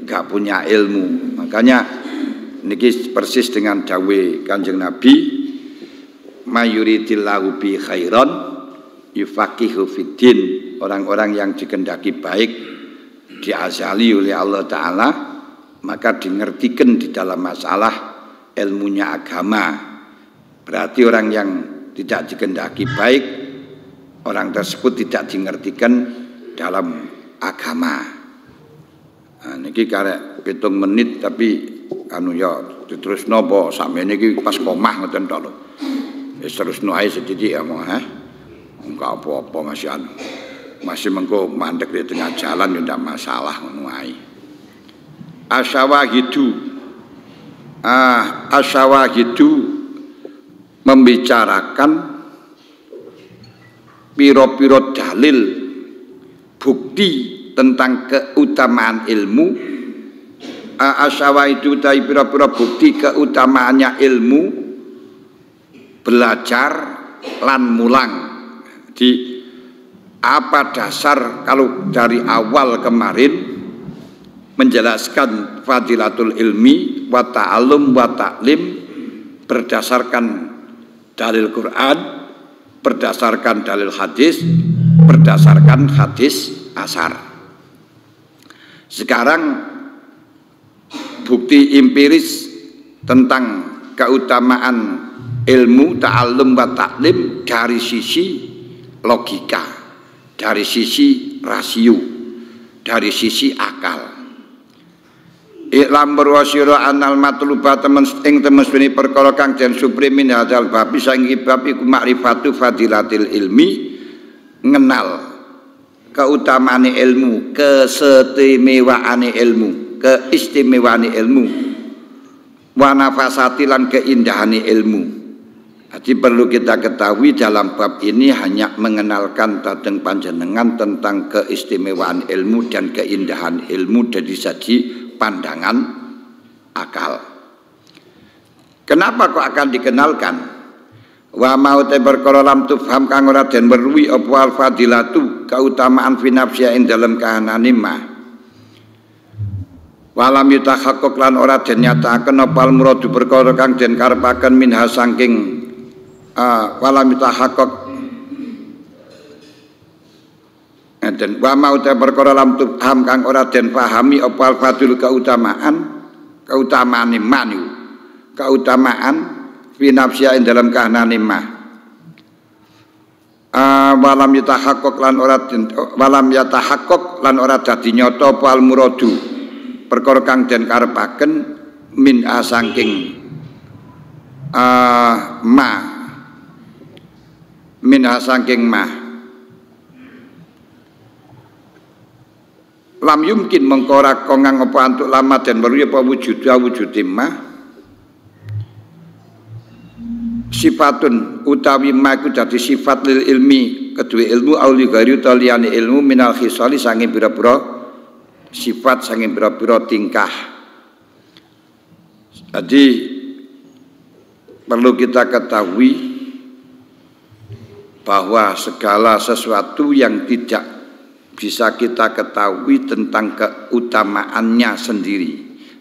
enggak punya ilmu. Makanya niki persis dengan dawuh Kanjeng Nabi, mayuridillahu bi khairan yufaqihu fiddin. Orang-orang yang dikehendaki baik diazali oleh Allah Ta'ala, maka dingertikan di dalam masalah ilmunya agama. Berarti orang yang tidak dikehendaki baik, orang tersebut tidak dingertikan dalam agama. Nah, niki karek 7 menit tapi ya terus nopo sampe niki pas komah ngoten to lho. Wis terusno ae sedidik ya mo enggak apa-apa masih mengko mandek di tengah jalan ya ndak masalah ngono ae. Asyawahidu membicarakan piro-piro dalil bukti tentang keutamaan ilmu. Asyawahidu tai piro-piro bukti keutamaannya ilmu, belajar lan mulang. Di apa dasar kalau dari awal kemarin menjelaskan fadilatul ilmi wa ta'allum wa ta'lim berdasarkan dalil Quran, berdasarkan dalil hadis, berdasarkan hadis asar. Sekarang bukti empiris tentang keutamaan ilmu ta'allum wa ta'lim dari sisi logika, dari sisi rasio, dari sisi akal. Iklam berwasira anal matluba temen ing temesune perkara kang den suprimin hadal bab saking bab iku makrifatu fadilatil ilmi, ngenal keutamaane ilmu, kesetimewaane ilmu, keistimewaane ilmu, wa nafasati lan keindahane ilmu. Jadi perlu kita ketahui dalam bab ini hanya mengenalkan dateng panjenengan tentang keistimewaan ilmu dan keindahan ilmu dari segi pandangan akal. Kenapa kok akan dikenalkan? Wa mau te perkara lam tufham kang ora den weruhi apa al fadilatu keutamaan fi nafsi ing dalem kahanane mah. Walam yutahaqqaq lan ora den nyatakaken apa al muradu perkara kang den karepaken minha saking walam yutahaqqaq dan wa mau te perkara lam tufham kang ora den pahami apa al fadil keutamaan manu keutamaan fi nafsiya ing dalam kahanane mah walam yatahaqqaq lan ora dadi nyata apa al muradu perkara kang den karepaken min saking lam yumkin mengkora kongang apa antuk lama dan baru apa wujud ma sifatun utawi ma iku dadi sifat lil ilmi kedua ilmu auli gari taliyane ilmu minal khisali sanging pira-pira sifat sanging pira-pira tingkah. Jadi perlu kita ketahui bahwa segala sesuatu yang tidak bisa kita ketahui tentang keutamaannya sendiri,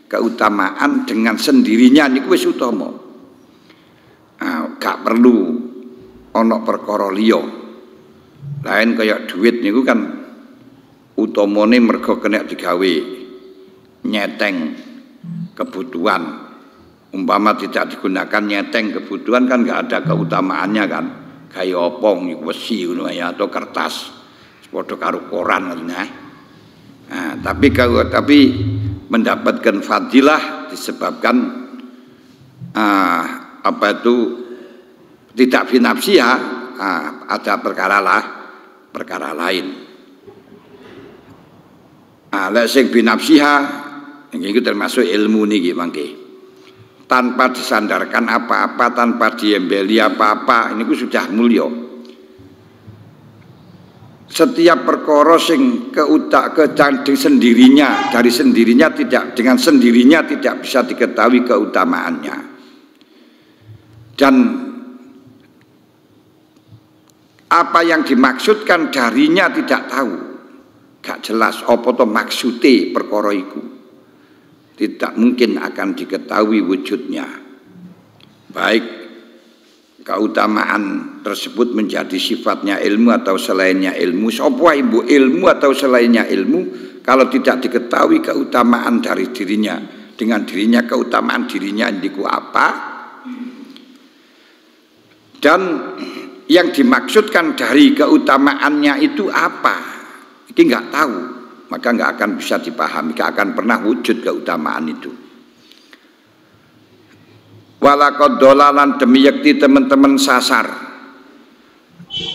keutamaan dengan sendirinya niku wis utama. Gak perlu ana perkara liya. Lain kaya duit niku kan utamane mergo kena digawe nyeteng kebutuhan. Umpama tidak digunakan nyeteng kebutuhan kan gak ada keutamaannya kan. Kaya apa niku wesi ngono ya atau kertas. Padha karo koran ngono ya. Tapi mendapatkan fadilah disebabkan apa itu tidak binafsiyah, ada perkara lain. Lek sing binafsiyah iki termasuk ilmu niki mangke. Tanpa disandarkan apa-apa, tanpa diembeli apa-apa, ini sudah mulia. Setiap perkara sing kecanding sendirinya, dari sendirinya tidak, dengan sendirinya tidak bisa diketahui keutamaannya. Dan apa yang dimaksudkan darinya tidak tahu, gak jelas apa to maksude perkara iku. Tidak mungkin akan diketahui wujudnya. Baik keutamaan tersebut menjadi sifatnya ilmu atau selainnya ilmu. Sapa ibu ilmu atau selainnya ilmu kalau tidak diketahui keutamaan dari dirinya, dengan dirinya keutamaan dirinya indiku apa? Dan yang dimaksudkan dari keutamaannya itu apa? Ini nggak tahu, maka nggak akan bisa dipahami, nggak akan pernah wujud keutamaan itu. Walakad dolalan demi yakti teman-teman sasar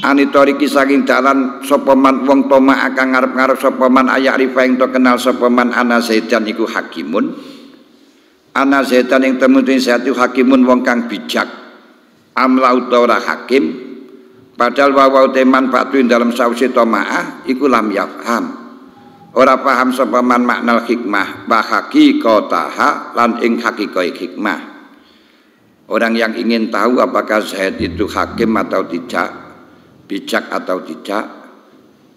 anitoriki saking dalan sopaman wong toma akan ngarep-ngarep sopaman ayak rifa yang to kenal sopaman ana zaidan iku hakimun ana zaidan yang temutin satu hakimun wong kang bijak amla utawa hakim padahal wawau teman batuin dalam sausi tomaah iku lam yafham ora paham sopaman maknal hikmah bahaki kotaha lan ing hakikoi hikmah. Orang yang ingin tahu apakah Zaid itu hakim atau tidak, bijak atau tidak,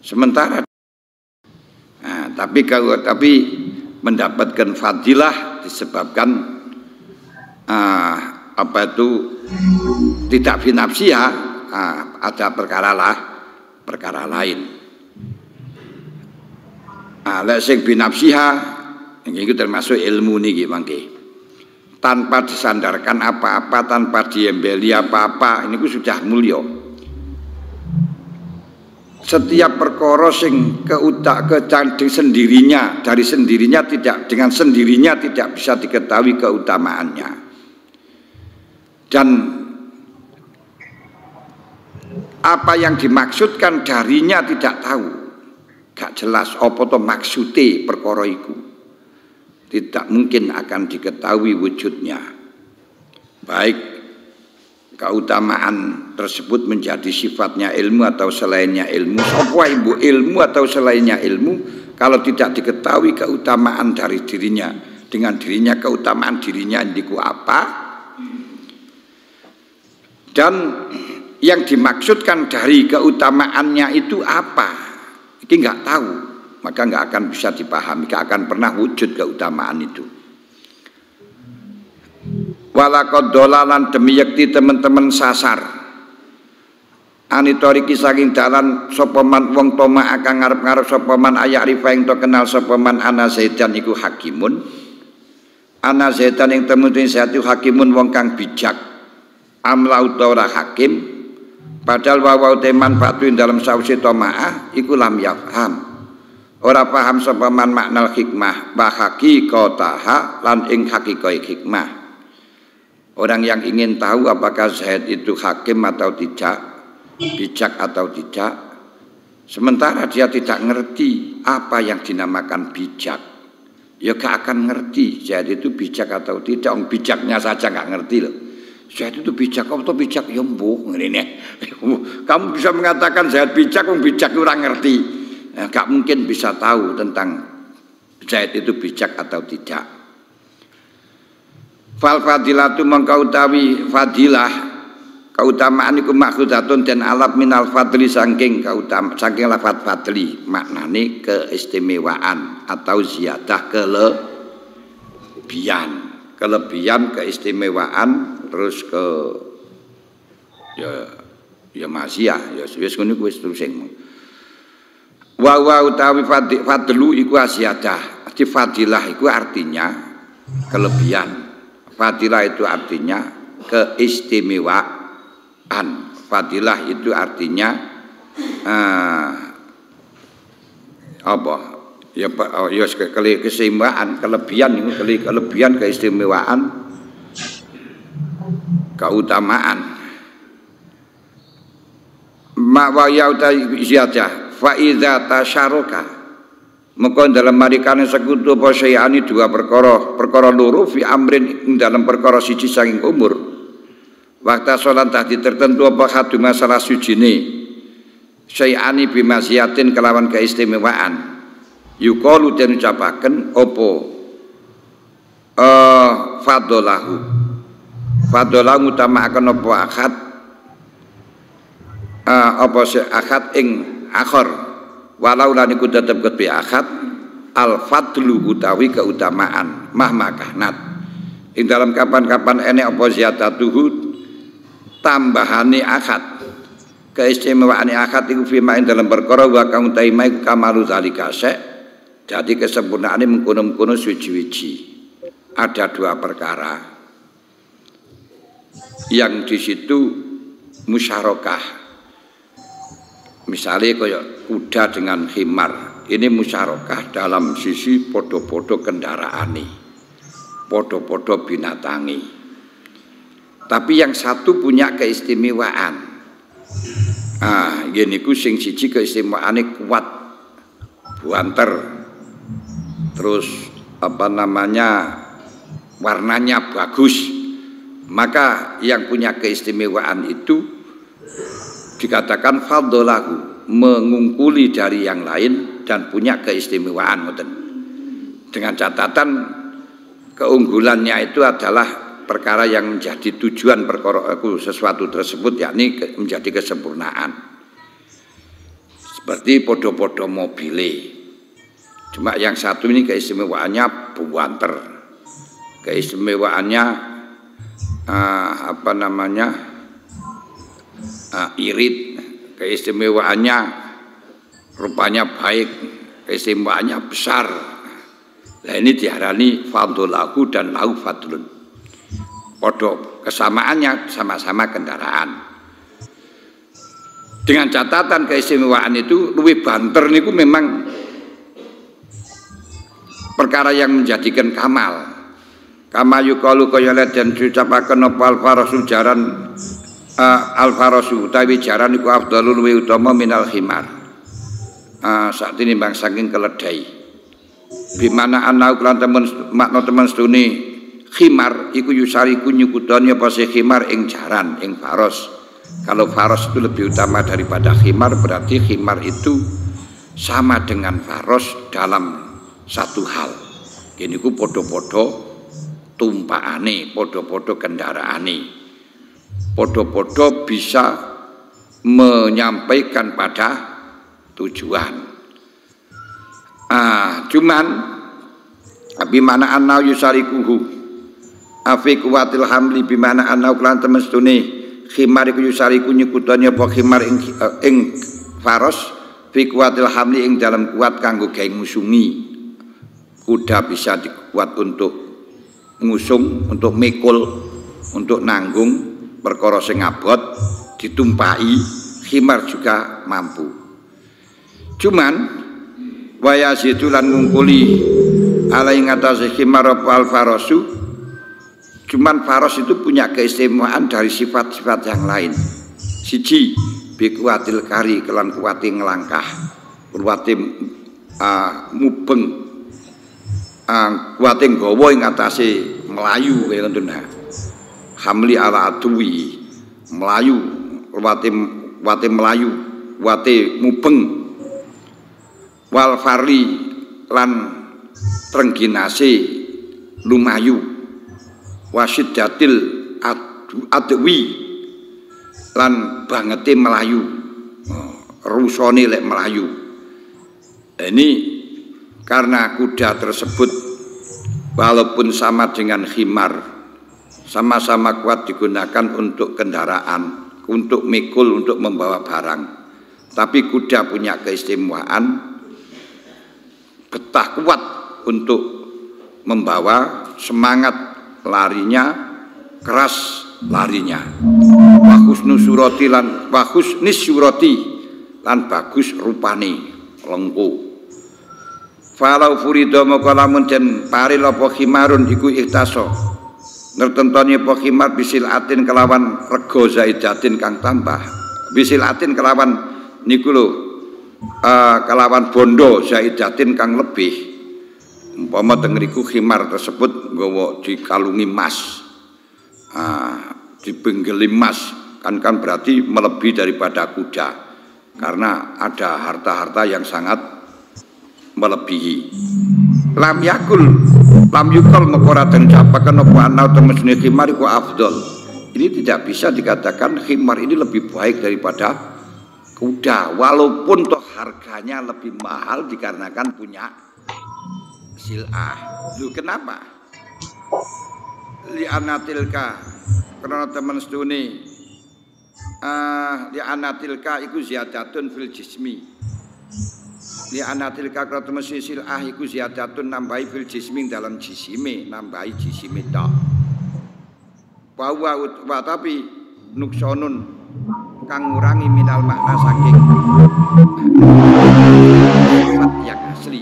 sementara. Tapi mendapatkan fadilah disebabkan apa itu tidak binafsiyah, ada perkara lain. Lek sing binafsiyah, ini termasuk ilmu niki mangke. Tanpa disandarkan apa-apa, tanpa diembeli apa-apa, ini sudah mulia. Setiap perkara sing kecanding sendirinya, dari sendirinya tidak, dengan sendirinya tidak bisa diketahui keutamaannya. Dan apa yang dimaksudkan darinya tidak tahu, gak jelas apa to maksude perkara iku. Tidak mungkin akan diketahui wujudnya. Baik keutamaan tersebut menjadi sifatnya ilmu atau selainnya ilmu. Apa ibu ilmu atau selainnya ilmu kalau tidak diketahui keutamaan dari dirinya, dengan dirinya keutamaan dirinya indiku apa? Dan yang dimaksudkan dari keutamaannya itu apa? Ini nggak tahu. Maka nggak akan bisa dipahami, nggak akan pernah wujud keutamaan itu. Walakad dolalan demi yakti teman-teman sasar anitoriki saking dalan sopaman wong toma akan ngarep-ngarep sopaman ayak rifa yang to kenal sopaman ana zaidan iku hakimun ana zaidan yang temutin satu hakimun wong kang bijak amla utawa hakim padahal wawau teman batuin dalam sausi tomaah iku lam yafham ora paham sopaman maknal hikmah bahaki kotaha lan ing hakikoi hikmah. Orang yang ingin tahu apakah Zaid itu hakim atau tidak, bijak atau tidak, Sementara dia tidak ngerti apa yang dinamakan bijak, ya gak akan ngerti Zaid itu bijak atau tidak. Bijaknya saja gak ngerti loh. Zaid itu bijak atau bijak ya mbuh ngene. Kamu bisa mengatakan Zaid bijak, bijak orang ngerti. Gak mungkin bisa tahu tentang Zaid itu bijak atau tidak. Fal fadilatu mengkau utawi fadilah keutamaan iku makhudatun dan alap minal fadli saking lafat fadli, maknane keistimewaan atau ziyadah kelebihan keistimewaan, terus ke ya maziah ya wis ngono kuwi terus sing wa utawi fadlu iku ziyadah. Jadi fadilah itu artinya kelebihan. Fadilah itu artinya keistimewaan. Fadilah itu artinya apa? Ya keistimewaan, kelebihan, keistimewaan, keutamaan. Ma wa yauta ziyadah fa idza tasyaroka. Maka dalam marikane sekutu apa syai'ani dua perkara loro fi amrin ing dalam perkara siji saking umur. Waktu salat tadi tertentu apa hadu masalah sujine syai'ani bimasiatin kelawan keistimewaan. Yuqalu den ucapaken apa fadlahu utamaken apa akad apa akad ing akhir. Walau lan iku tetep kedhe akad al fadlu utawi keutamaan mahmakahnat ing dalam kapan-kapan enek apa ziyadatuhu tambahane akad keistimewaane akad iku fima ing dalam perkara wa kang taima iku kamalu zalika jadi kesempurnaane mengkono-mengkono suci-suci. Ada dua perkara yang di situ musyarakah. Misalnya kayak kuda dengan khimar, ini musyarakah dalam sisi podo-podo kendaraane, podo-podo binatangi. Tapi yang satu punya keistimewaan. Gini ku sing siji keistimewaane kuat, buanter, terus warnanya bagus. Maka yang punya keistimewaan itu dikatakan fadlahu, mengungkuli dari yang lain dan punya keistimewaan. Dengan catatan keunggulannya itu adalah perkara yang menjadi tujuan perkara sesuatu tersebut, yakni menjadi kesempurnaan. Seperti podo-podo mobile. Cuma yang satu ini keistimewaannya buanter, keistimewaannya irit, keistimewaannya rupanya baik, keistimewaannya besar. Nah ini diarani fadlahu dan lahu fadlun. Podo kesamaannya sama-sama kendaraan. Dengan catatan keistimewaan itu luwih banter niku memang perkara yang menjadikan kamal. Kama yuqalu kaya dan diucapaken apa al-farasu jaran al-farasu utawi jaran iku afdalul luwih utama minal khimar. Saat ini bang saking keledai. Bimana ana uklan makna temen stune khimar iku yusariku nyukutane apa se khimar ing jaran ing faros. Kalau faros itu lebih utama daripada khimar, berarti khimar itu sama dengan faros dalam satu hal. Ini ku podo-podo tumpaane, podo-podo kendaraane, podo-podo bisa menyampaikan pada tujuan. Cuman bimana anau yusarikuhu afi kuwatil hamli bimana anau kelan temen setune khimar iku yusariku nyekutane apa khimar ing faros fi kuwatil hamli ing dalam kuat kanggo gawe ngusungi. Kuda bisa dikuat untuk ngusung, untuk mikul, untuk nanggung perkara sing abot, ditumpai, khimar juga mampu. Cuman waya situ lan ngungkuli ala ing atase khimar apa al-farasu. Cuman faros itu punya keistimewaan dari sifat-sifat yang lain. Siji, Bikuatil kari kelan kuwati ngelangkah, kuwati mubeng, kuwati nggawa ing atase melayu kaya ngoten. Hamli ala aduwi, melayu, kuwati melayu, kuwati mubeng. Wal farli lan trengginase lumayu, wasiddatil adwi lan bangete melayu, rusone lek melayu. Ini karena kuda tersebut walaupun sama dengan khimar, sama-sama kuat digunakan untuk kendaraan, untuk mikul, untuk membawa barang. Tapi kuda punya keistimewaan, betah kuat untuk membawa, semangat larinya, keras larinya. Wahusnis surati lan bagus rupane, lengku. Falau furido moko lamun den paril apa khimarun iku ikhtaso. Nertentoni apa khimar bisil atin kelawan rego zaidatin kang tambah. Bisil atin kelawan niku lho, kelawan bondo zaidatin kang lebih. Umpama teng ngriku khimar tersebut nggawa dikalungi emas. Dibenggeli emas kan berarti melebihi daripada kuda. Karena ada harta-harta yang sangat melebihi. Lam yukul mekora den capaken apa ana temesne khimar iku afdol. Ini tidak bisa dikatakan khimar ini lebih baik daripada kuda, walaupun toh harganya lebih mahal dikarenakan punya sil'ah. Lu kenapa? Li anatilka karena teman sedune li anatilka iku ziyadatun fil jismi. Li anatilka karena teman sil'ah iku ziyadatun nambahi fil jismi dalam jisime, nambahi jisime tok. Wa tapi nuksonun kang ngurangi minal makna saking sifat yang asli.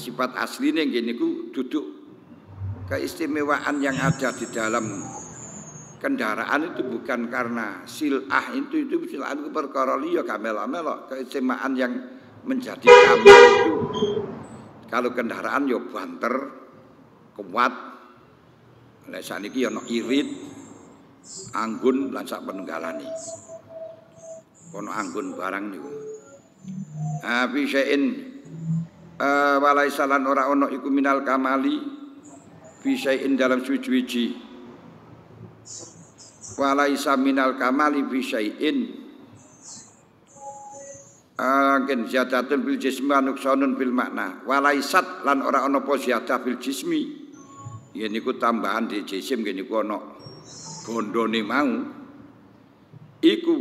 Sifat asline nggih niku duduk keistimewaan yang ada di dalam kendaraan itu bukan karena sil'ah itu sil'ah itu perkara liya gamel-melok. Keistimewaan yang menjadi kamil itu kalau kendaraan yo banter kuat. Lek sakniki ana irit, anggun lan sak penunggalane. Ono anggun barang niku. Bisain walaisalan ora ono iku minal kamali bisain dalam suci-suci. Walaisa minal kamali bisain gen ziyadatun bil jismi nuksanun bil makna. Walaisat lan ora ono apa ziyadah bil jismi. Ya niku tambahan di jisim nggih niku ana bondone mau iku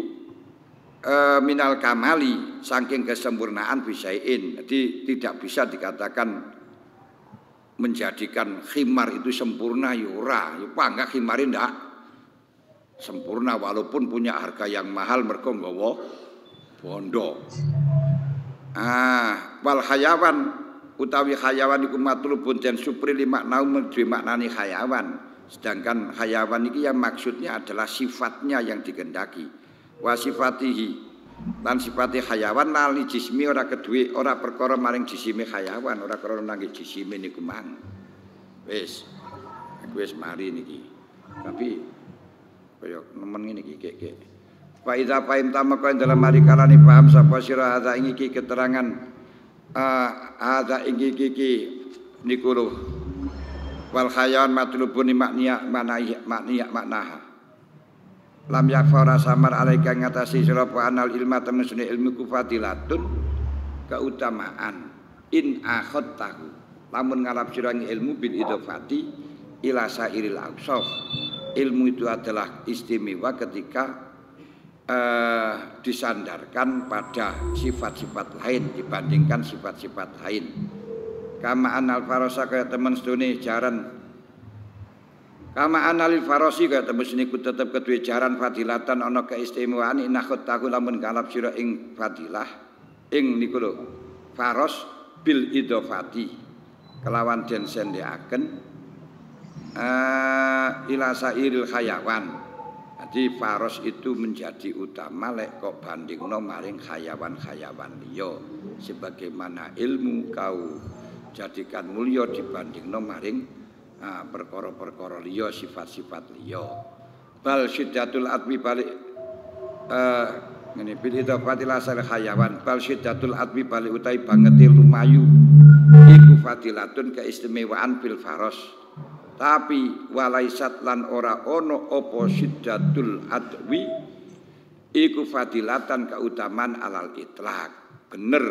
minal kamali saking kesempurnaan bisain. Jadi tidak bisa dikatakan menjadikan khimar itu sempurna ya ora. Ya pangga khimare ndak sempurna walaupun punya harga yang mahal mergo nggawa bondo. Wal hayawan utawi hayawan iku matlubun den supri li makna duwe maknane hayawan. Sedangkan hayawan iki yang maksudnya adalah sifatnya yang dikehendaki. Wa sifatihi lan sifati hayawan lali jismi ora kedue ora perkara maring jisime hayawan, ora krana nangge jisime niku mang. Wis mari niki. Tapi kaya nemen ngene iki kek. Fa iza fahim tamaka dalam mari kalane paham sapa sira ada iki keterangan ada iki niku lho wal khayawan matlubun maknaha lam yakfara samar alaika ngatasi sira anal ilma temesune ilmu kufatilatun keutamaan in akhadtahu lamun ngarap sira ilmu bil idofati ila sairil awsaf. Ilmu itu adalah istimewa ketika disandarkan pada sifat-sifat lain dibandingkan sifat-sifat lain. Kama anal farosa kaya temen sedune jaran. Kama analil farosi kaya temen niku tetep kedue jaran fadilatan ana keistimewaan inakhot tahu lamun kalap sira ing fadilah ing niku lho faros bil idofati kelawan den sendheaken ila sairil hayawan Jadi faros itu menjadi utama lek kok bandingno maring hayawan-hayawan liya. Sebagaimana ilmu kau jadikan mulya dibandingno maring perkara-perkara liya, sifat-sifat liya. Bal syiddatul adwi balik ngene bil idhafatil asal hayawan bal syiddatul adwi balik utahi bangete lumayu iku fadilatun keistimewaan bil faros. Tapi walaisat lan ora ono apa syiddatul adwi iku fadilatan keutamaan alal itlaq. Bener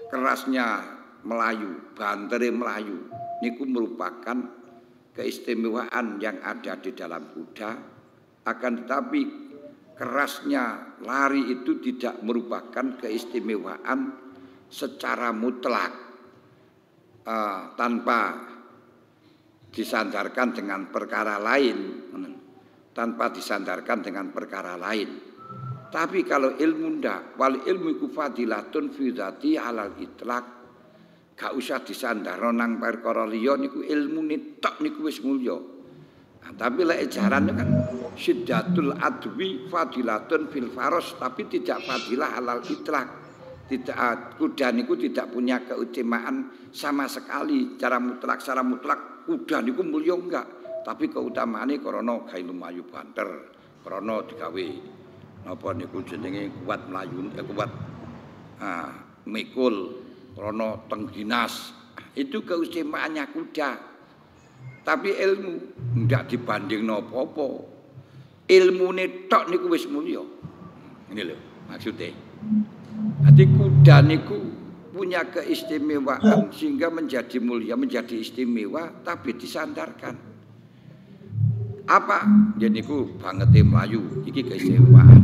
kerasnya Melayu, bantere Melayu niku merupakan keistimewaan yang ada di dalam kuda. Akan tetapi kerasnya lari itu tidak merupakan keistimewaan secara mutlak, tanpa disandarkan dengan perkara lain, Tapi kalau ilmu ndak, wal ilmu iku fadilatun fi dzati alal itlaq, gak usah disandarno nang perkara liya niku ilmune tok niku wis mulya. Tapi lek ejaran kan syiddatul adwi fadilatun fil faros, tapi tidak fadilah alal itlaq. Tidak, kuda niku tidak punya keutamaan sama sekali secara mutlak kuda niku mulya enggak, tapi keutamaane karena gawe lumayu banter, karena digawe napa niku jenenge kuat mlayu, kuat mikul, karena tengginas. Itu keutamaannya kuda. Tapi ilmu enggak dibandingno apa-apa. Ilmune tok niku wis mulya. Ngene lho maksudnya. Jadi kuda niku punya keistimewaan sehingga menjadi mulia, menjadi istimewa, tapi disandarkan. Apa? Jadi niku bangete Melayu, iki keistimewaan.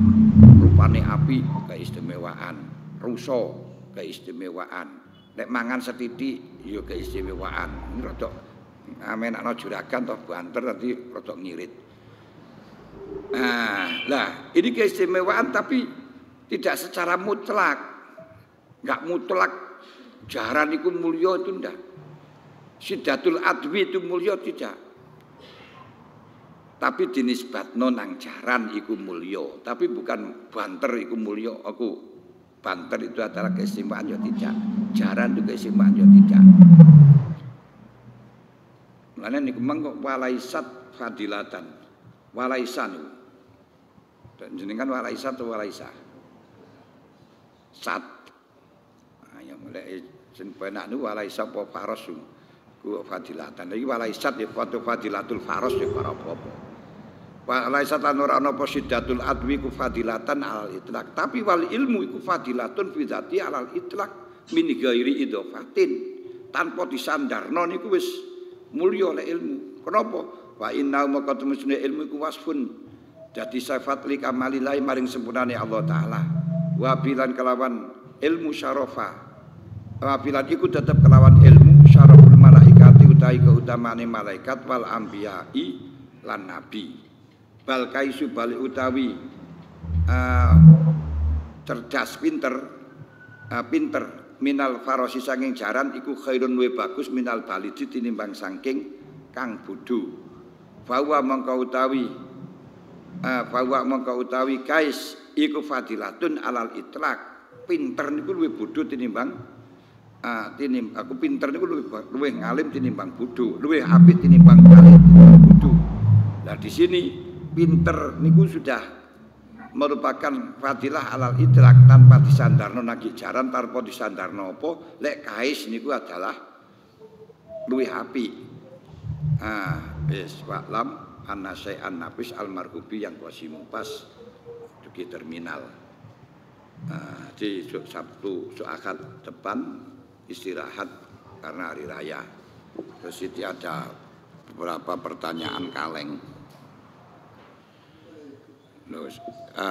Rupane api keistimewaan, rusa keistimewaan. Nek mangan setitik ya keistimewaan. Ini rodok amenakno juragan toh banter tadi rodok ngirit. Lah ini keistimewaan tapi tidak secara mutlak, enggak mutlak. Jaran itu mulya itu ndak. Syiddatul adwi itu mulya tidak. Tapi dinisbatno nang jaran iku mulya, tapi bukan banter iku mulya. Aku banter itu adalah keistimewaan ya tidak. Jaran itu keistimewaan ya tidak. Mulane niku mengko walaisat fadilatan. Walaisan. Dan jenengan walaisat atau walaisa? Sat. Ya mulai sing penak niku walaisa apa faros ku fadilatan. Iki walaisat ya fadilatul faros ya ora apa-apa. Walaisat lan ora ana apa syiddatul adwi ku fadilatan alal itlaq. Tapi wal ilmu iku fadilatun fi dzati alal itlaq min ghairi idhofatin. Tanpa disandarno niku wis mulya lek ilmu. Kenapa? Wa inna maqatumune ilmu iku wasfun. Dadi sifat li kamalillahi maring sempurnane Allah taala. Wabilan kelawan ilmu syarafa. Wabilan iku tetap kelawan ilmu syaraful malaikati utahi keutamaane malaikat wal anbiya'i lan nabi. Bal kaisu bali utawi cerdas pinter minal farosi saking jaran iku khairun we bagus minal balidi tinimbang saking kang bodho. Bahwa mongko utawi kais iku fadilatun alal itlaq. Pinter niku luwih bodho tinimbang aku pinter niku luwih ngalim tinimbang bodho, luwih apik tinimbang alim bodho. Lah di sini pinter niku sudah merupakan fadilah alal itlaq tanpa disandarno nagi jaran, tanpa disandarno apa. Lek kais niku adalah luwih apik. Wis wa'lam anna syai'an nafis al-marhubi yang wasimu pas di terminal. Di Sabtu, Ahad depan istirahat karena hari raya. Terus itu ada beberapa pertanyaan kaleng.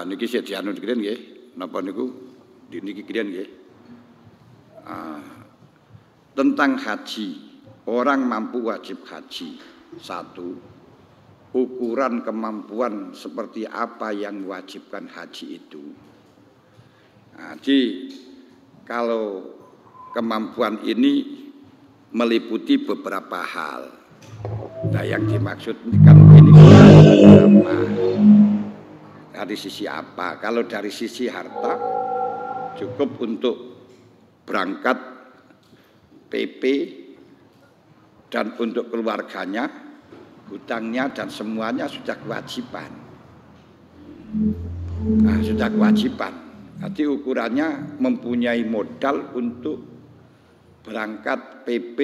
Niki sik dianu kirian nggih. Napa niku niki kirian nggih. Tentang haji, orang mampu wajib haji. 1. Ukuran kemampuan seperti apa yang mewajibkan haji itu. Jadi kalau kemampuan ini meliputi beberapa hal. Nah yang dimaksudkan ini dari sisi apa? Kalau dari sisi harta cukup untuk berangkat PP dan untuk keluarganya, hutangnya dan semuanya sudah kewajiban. Nah, sudah kewajiban. Jadi ukurannya mempunyai modal untuk berangkat PP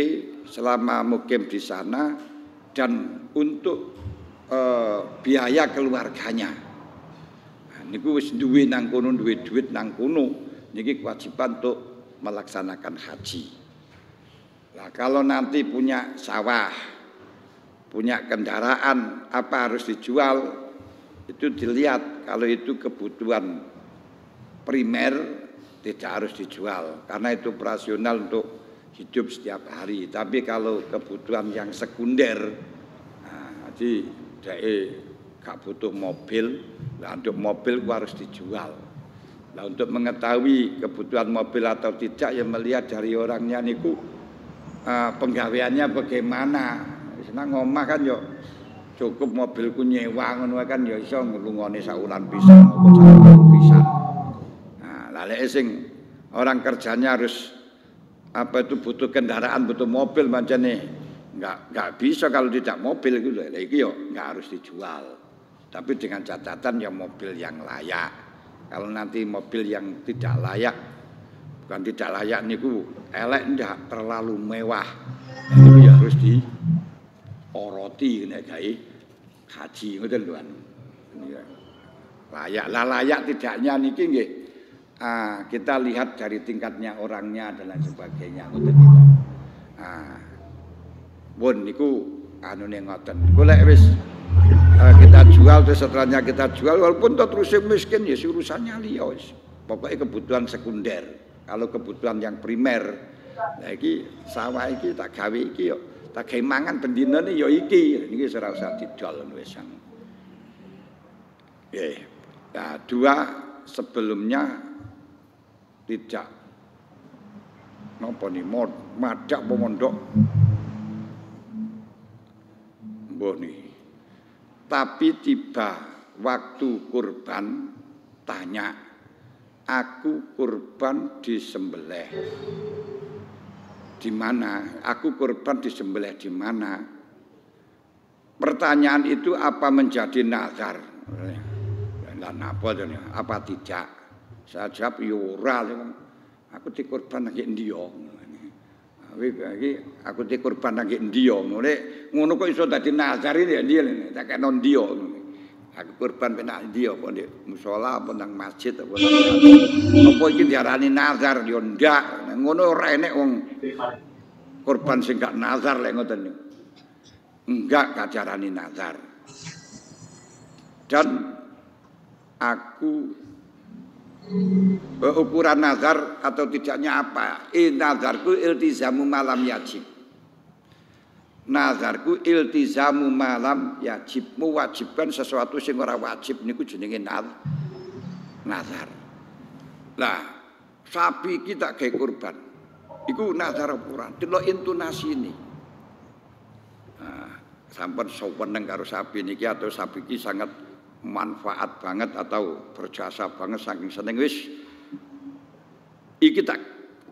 selama mukim di sana dan untuk biaya keluarganya. Nah, niku wis duwe nang kono, duwe duit nang kono, niki kewajiban untuk melaksanakan haji. Nah, kalau nanti punya sawah, punya kendaraan, apa harus dijual? Itu dilihat, kalau itu kebutuhan primer tidak harus dijual karena itu operasional untuk hidup setiap hari. Tapi kalau kebutuhan yang sekunder, nah, jadi gak butuh mobil, nah untuk mobil harus dijual. Nah, untuk mengetahui kebutuhan mobil atau tidak ya melihat dari orangnya niku penggaweannya bagaimana. Senang ngomah kan yo cukup mobilku nyewa ngono kan ya iso nglungone saulan pisan apa saulan pisan. Nah, lha sing orang kerjanya harus apa itu butuh kendaraan, butuh mobil macane enggak bisa kalau tidak mobil gitu. Lah iki yo enggak harus dijual. Tapi dengan catatan ya mobil yang layak. Kalau nanti mobil yang tidak layak, bukan tidak layak niku elek ndak terlalu mewah. Itu ya harus oroti nek gawe haji ngoten lho kan. Layak lah layak tidaknya niki nggih. Kita lihat dari tingkatnya orangnya dan lain sebagainya ngoten niku. Pun niku anune ngoten. Golek wis kita jual terus setelahnya kita jual walaupun terus miskin ya urusannya liya wis. Pokoke kebutuhan sekunder. Kalau kebutuhan yang primer, nah iki sawah iki tak gawe iki yo tak gawe mangan bendinane ya iki. Niki ora usah didol wis. Nggih. Nah, dua sebelumnya tidak napa ni madak pemondok. Mbah niki. Tapi tiba waktu kurban tanya, aku kurban disembelih di mana? Aku kurban disembelih di mana? Pertanyaan itu apa menjadi nazar? Lah napa to? Apa tidak? Saya jawab yo ora. Aku dikurban nang ndi yo. Aku dikurban nang ndi yo. Ngono kok iso dadi nazar iki ndi tak kena ndi yo. Aku kurban penak ndi apa ndek musala apa nang masjid apa apa iki diarani nazar yo ndak. Ngono ora enek wong kurban sing gak nazar lek ngoten niku. Enggak kajarani nazar. Dan aku ukuran nazar atau tidaknya apa? Nazarku iltizamu malam yajib. Nazarku iltizamu malam yajib, mewajibkan sesuatu sing ora wajib niku jenenge nazar. Lah, sapi kita gawe kurban. Iku nazar ukuran. Delok intonasi ini. Nah, sampun seneng karo sapi niki atau sapi iki sangat manfaat banget atau berjasa banget saking seneng wis iki tak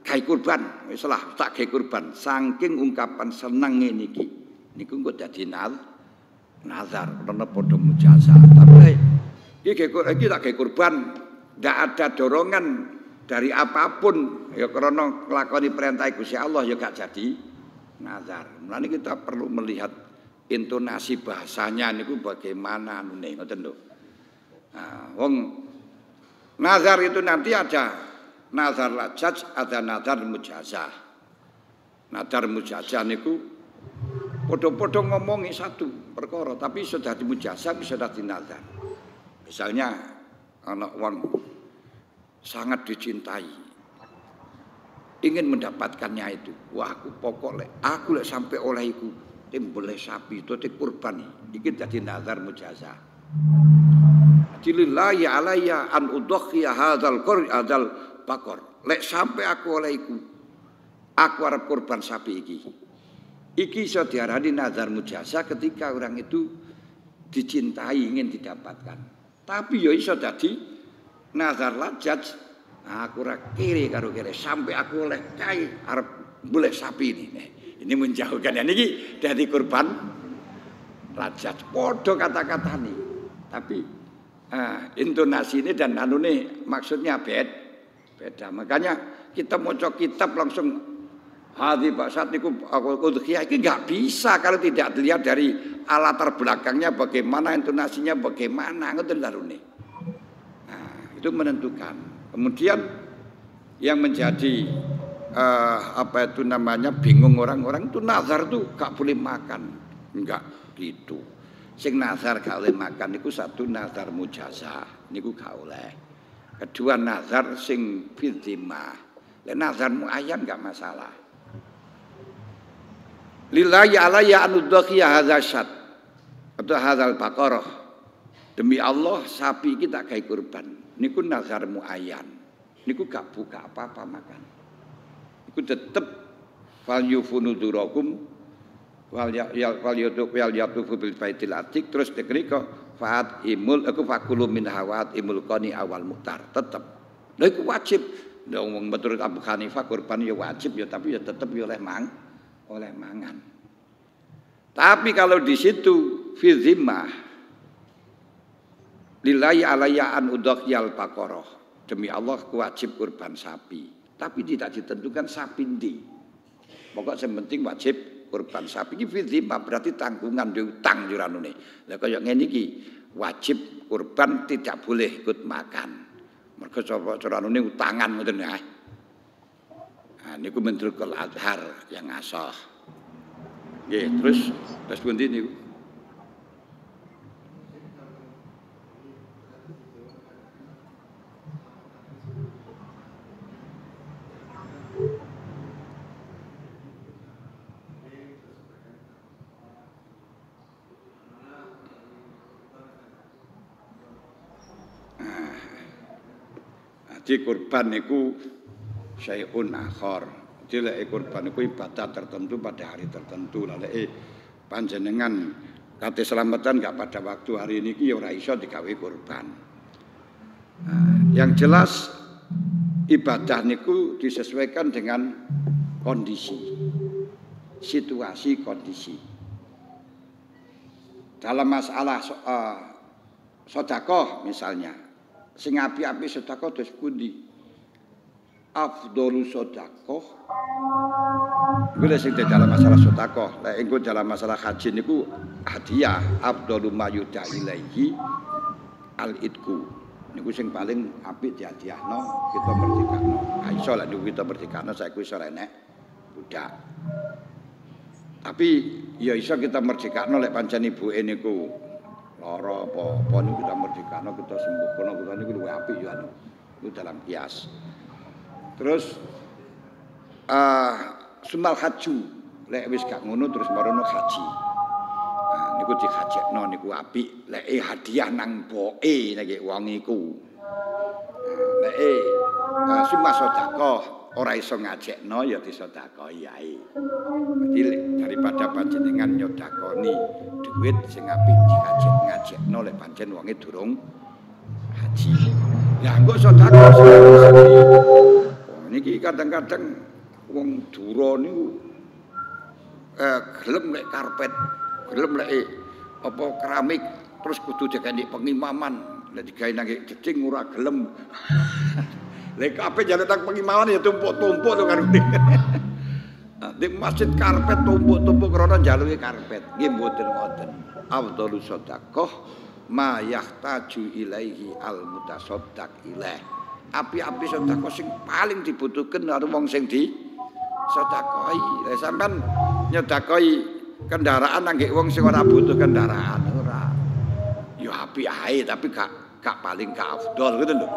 gawe kurban wis lah tak gawe kurban saking ungkapan senenge niki niku engko dadi nazar karena padha mujasa tapi iki tak gawe kurban ndak ada dorongan dari apapun ya karena nglakoni perintah Gusti Allah ya gak jadi nazar. Mulane kita perlu melihat intonasi bahasanya niku bagaimana nune ngoten lho. Nah, wong nazar itu nanti ada nazar lajaj, ada nazar mujazah. Nazar mujazah niku padha-padha ngomongi satu perkara tapi sudah dimujazah bisa dadi nazar. Misalnya anak wong sangat dicintai ingin mendapatkannya itu. Wah, aku lek sampai oleh iku boleh sapi itu kurban iki dadi nazar mujazah. Lillahi alayya an udhiya hadzal bakor. Lek sampai aku oleh iku aku arep kurban sapi iki. Iki iso diarani nazar mujazah ketika orang itu dicintai ingin didapatkan. Tapi ya iso dadi nazar lajaj. Aku ora kiri karo kiri sampai aku oleh cai arep boleh sapi ini. Ini menjauhkan ya niki dadi kurban lajaj. Padha kata-kata nih. Tapi intonasi ini dan anune maksudnya beda. Makanya kita mau kitab langsung hadi Pak Saat niku udhiyah iki enggak bisa kalau tidak dilihat dari latar belakangnya bagaimana, intonasinya bagaimana, ngoten larune. Nah, itu menentukan. Kemudian yang menjadi bingung orang-orang itu nazar itu gak boleh makan. Enggak gitu. Sing nazar gak boleh makan niku satu nazar mujazah, niku gak oleh. Kedua nazar sing fidzimah. Lek nazar muayyan gak masalah. Lillahi alayya an udhiya hadzal syat atau hadzal baqarah. Demi Allah sapi kita gawe kurban. Niku nazar muayyan. Niku gak buka apa-apa makan. Niku tetep fal yufunudurakum wal yatufu bil baitil atiq terus dikrika faat imul aku fakulu min hawat imul qani awal muhtar tetep. Lha iku wajib. Wong menurut Abu Hanifah kurban ya wajib ya tapi ya tetep ya oleh mangan. Tapi kalau di situ fi zimmah lillahi alayya an udhiyal baqarah. Demi Allah wajib kurban sapi. Tapi tidak ditentukan sapi ndi. Pokok yang penting wajib kurban sapi iki fi zimmah berarti tanggungan diutang juranune. Lah kaya ngene iki wajib kurban tidak boleh ikut makan. Mergo juranune utangan ngoten ya. Nah, niku menurut Al-Azhar yang asah. Nggih, terus pundi niku? Jadi kurban niku syai'un akhar. Jadi lek kurban niku ibadah tertentu pada hari tertentu. Lah lek panjenengan kate selamatan enggak pada waktu hari niki ya ora iso digawe kurban. Yang jelas ibadah niku disesuaikan dengan kondisi. Situasi kondisi. Dalam masalah sedekah misalnya sing api-api sedekah terus pundi? Afdhalu sedekah. Iku sing dalam masalah sedekah, lek engko dalam masalah haji niku hadiah afdhalu mayuda ilaihi al-idku. Niku sing paling apik dihadiahno kita merdekakno. Ha iso lek niku kita merdekakno saiki iso enek budak. Tapi ya iso kita merdekakno lek pancen ibuke niku lara apa niku kita merdekakno kita sembuh kono kita niku luwih apik yo anu. Itu dalam kias. Terus sumal haju lek wis gak ngono terus marono haji. Nah niku dihajekno niku apik lek hadiah nang boke nek wong iku. Lek summa sedekah ora iso ngajekno ya disedekahi ae. Dadi daripada panjenengan nyodakoni duit sing apik ngajekno lek pancen wonge durung haji. Ya engko sedekah niki kadang-kadang wong dura niku gelem lek karpet, gelem lek apa keramik terus kudu dikene pengimaman. Lek digawe nang cecing ora gelem. Lek kabeh jane tak pengimaman ya tumpuk-tumpuk to karo di masjid karpet tumpuk-tumpuk krana njaluke karpet. Nggih mboten ngoten. Afdhalu sedekah ma yahtaju ilaihi al mutasaddaq ilaih. Api-api sedekah sing paling dibutuhkan karo wong sing di sedekahi. Lah sampean nyedekahi kendaraan nangge wong sing ora butuh kendaraan ora. Ya apik ae tapi gak paling afdol gitu lho.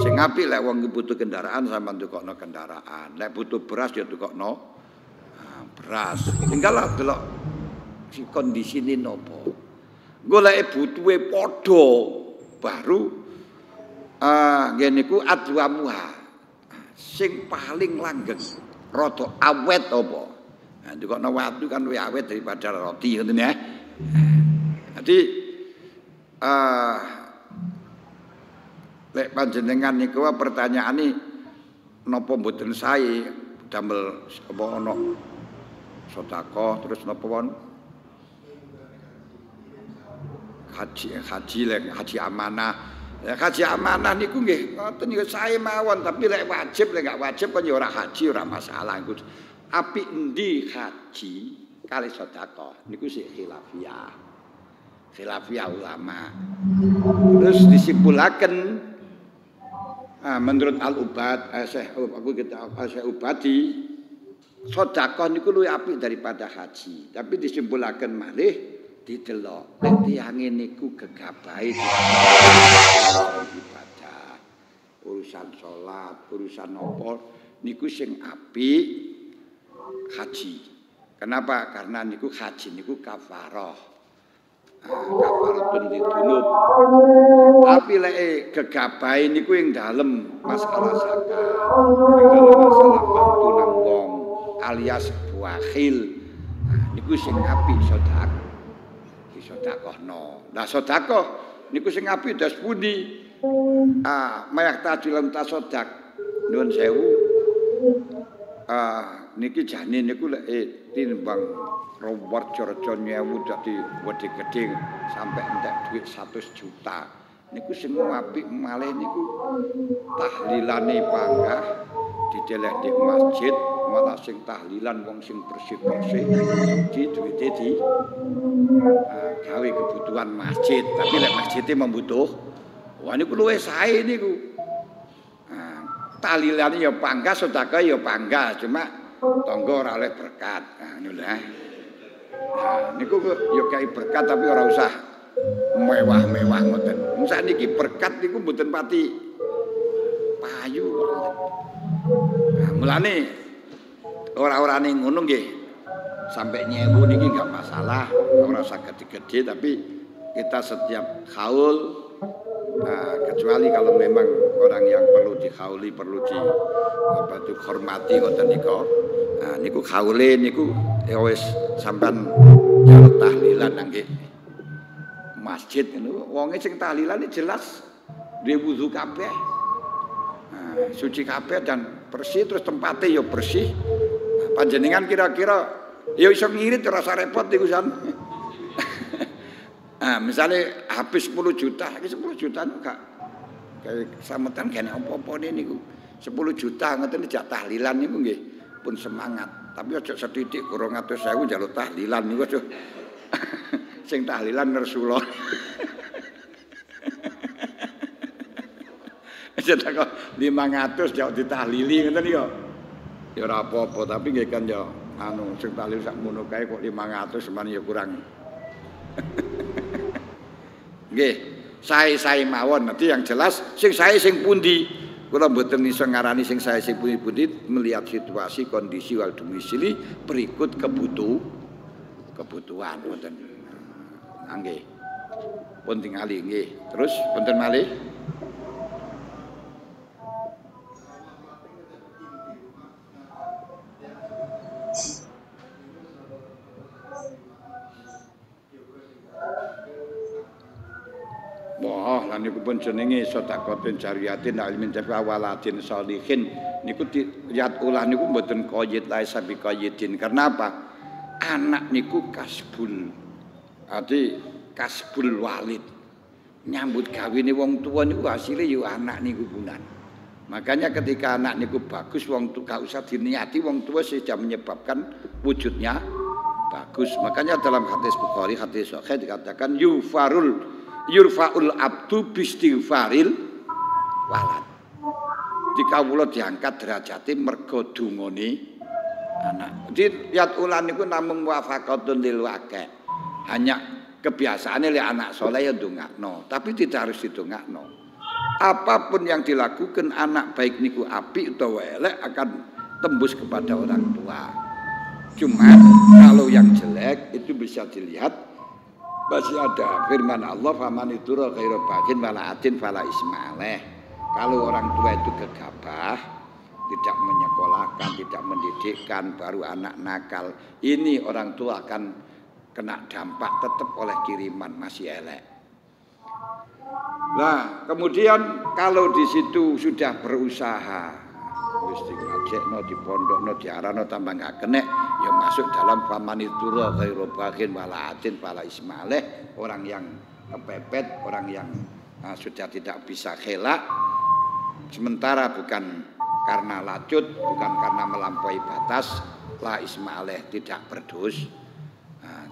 Sing apik lek wong butuh kendaraan sampean tukokno kendaraan. Lek butuh beras ya tukokno beras. Tinggal delok si kondisine nopo. Goleke butuhe padha baru ngene ku adwamuha sing paling langgeng rada awet apa. Nah tukokno watu kan luwih awet daripada roti ngoten ya. Jadi lek panjenengan niku pertanyaane napa mboten sae damel apa ana sedekah terus napa won haji amanah. Ya haji amanah niku nggih ngoten ya sae mawon, tapi lek wajib lek gak wajib kan ya ora haji ora masalah iku. Apik endi haji kali sedekah niku sik khilafiyah ulama. Terus disimpulaken menurut Al-Ubad Syekh Ubadi sedekah niku luwih apik daripada haji. Tapi disimpulaken malih didelok nek tiyange niku gegabahe ibadah, urusan salat, urusan apa niku sing apik haji. Kenapa? Karena niku haji niku kafarah. Kafaratun lidunub. Tapi lek gegabahe niku ing dalem masalah zakat, ing dalem masalah bantu nang wong alias buakhil. Niku sing apik sedekah. Sedekahno. Lah sedekah niku sing apik das pundi? Mayak tajilan tasodak. Nuwun sewu. Niki jane niku lek tinimbang reward reja nyewu dadi gedhe-gedhe sampai entek duit 100 juta. Niku sing apik malih niku tahlilane panggah didelek di masjid, malah sing tahlilan wong sing bersih-bersih di duwite di gawe kebutuhan masjid. Tapi lek masjidé wah niku luwih sae niku. Tahlilane ya panggah, sedekah ya panggah, cuma tangga ora oleh berkat. Ngono lho. Niku ya kae berkat tapi ora usah mewah-mewah ngoten. Sakniki berkat niku mboten pati payu kok. Mulane ora-orane ngono nggih. Sampai nyewu niki enggak masalah, ora usah gede-gede tapi kita setiap haul kecuali kalau memang orang yang perlu dihauli, perlu dihormati ngoten nika. Niku haule niku wis sampean jaluk tahlilan nggih. Masjid niku wonge sing tahlilan jelas duwe wudu kabeh. Suci kabeh dan bersih terus tempatnya ya bersih. Panjenengan kira-kira ya iso ngirit ora usah repot niku san. Misalnya habis 10 juta, 10 juta enggak kayak sametan kene apa-apa niku. 10 juta ngoten dijak tahlilan niku nggih pun semangat. Tapi aja sethithik 200.000 njaluk tahlilan niku aja. Sing tahlilan Rasulullah. Cetak kok 500 jauh ditahlili ngoten ya. Ya ora apa-apa, tapi nggih kan ya sing tahlil sak mono kae kok 500 semen ya kurang. Nggih, sae-sae mawon. Nanti yang jelas sing sae sing pundi. Kula mboten iso ngarani sing sae sing pundi-pundi melihat situasi, kondisi wal domisili berikut kebutuhan wonten. Nggih. Pun tingali nggih. Terus wonten malih lan niku pun jenenge sedekahun jariyatin ilmin tafa waladin sholihin niku dilihat ulah niku mboten qayyid laisa bi qayyidin. Karena apa? Anak niku kasbul. Ati kasbul walid. Nyambut gawene wong tua niku hasile ya anak niku punan. Makanya ketika anak niku bagus wong tua gak usah diniati wong tua sudah menyebabkan wujudnya bagus. Makanya dalam hadis Bukhari, hadis sahih dikatakan yurfa'ul abdu bistighfaril walad. Dikawula diangkat derajate mergo dungane anak. Jadi yat ulan niku namung wafaqatun lil waqi'. Hanya kebiasaane lek anak saleh ya ndongakno, tapi tidak harus didongakno. Apapun yang dilakukan anak baik niku apik utawa elek akan tembus kepada orang tua. Cuma kalau yang jelek itu bisa dilihat masih ada firman Allah faman itura ghairu baghin wala atin fala ismaleh. Kalau orang tua itu gegabah, tidak menyekolahkan, tidak mendidikkan, baru anak nakal, ini orang tua akan kena dampak tetap oleh kiriman masih elek. Nah, kemudian kalau di situ sudah berusaha, wis ngajekno dipondokno diarano tambah gak kenek, ya masuk dalam famanitura khairu baghin wala atin wala ismaleh, orang yang kepepet, orang yang sudah tidak bisa khelak, sementara bukan karena lacut, bukan karena melampaui batas, la ismaleh tidak berdosa,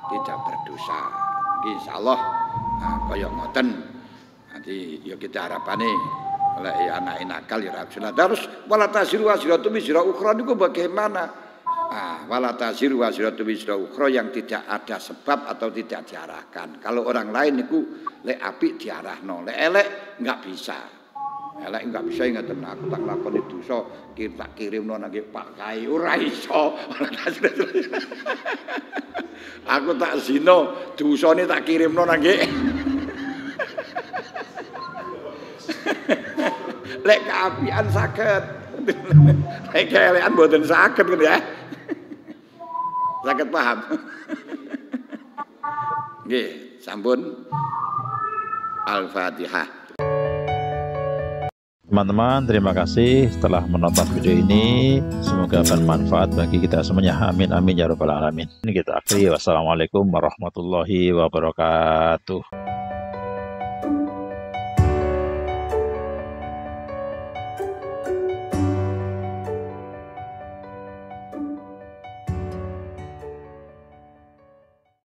tidak berdosa. Insyaallah kaya ngoten. Nanti ya kita harapane oleh anak nakal ya Rasulullah. Terus wala tasiru wasiratu wisra ukhra niku bagaimana? Wala tasiru wasiratu wisra ukhra yang tidak ada sebab atau tidak diarahkan. Kalau orang lain niku lek apik diarahno, lek elek enggak bisa. Elek enggak bisa ngeten aku tak lakoni dosa tak kirimno nang Pak Kai ora iso. Aku tak zina, dosane tak kirimno nang lek keapian saged. Lek keelekan mboten saged kan ya. Saged paham? Nggih, sampun. Al-Fatihah. Teman-teman, terima kasih telah menonton video ini. Semoga bermanfaat bagi kita semuanya. Amin amin ya rabbal alamin. Ini kita akhiri. Wassalamualaikum warahmatullahi wabarakatuh.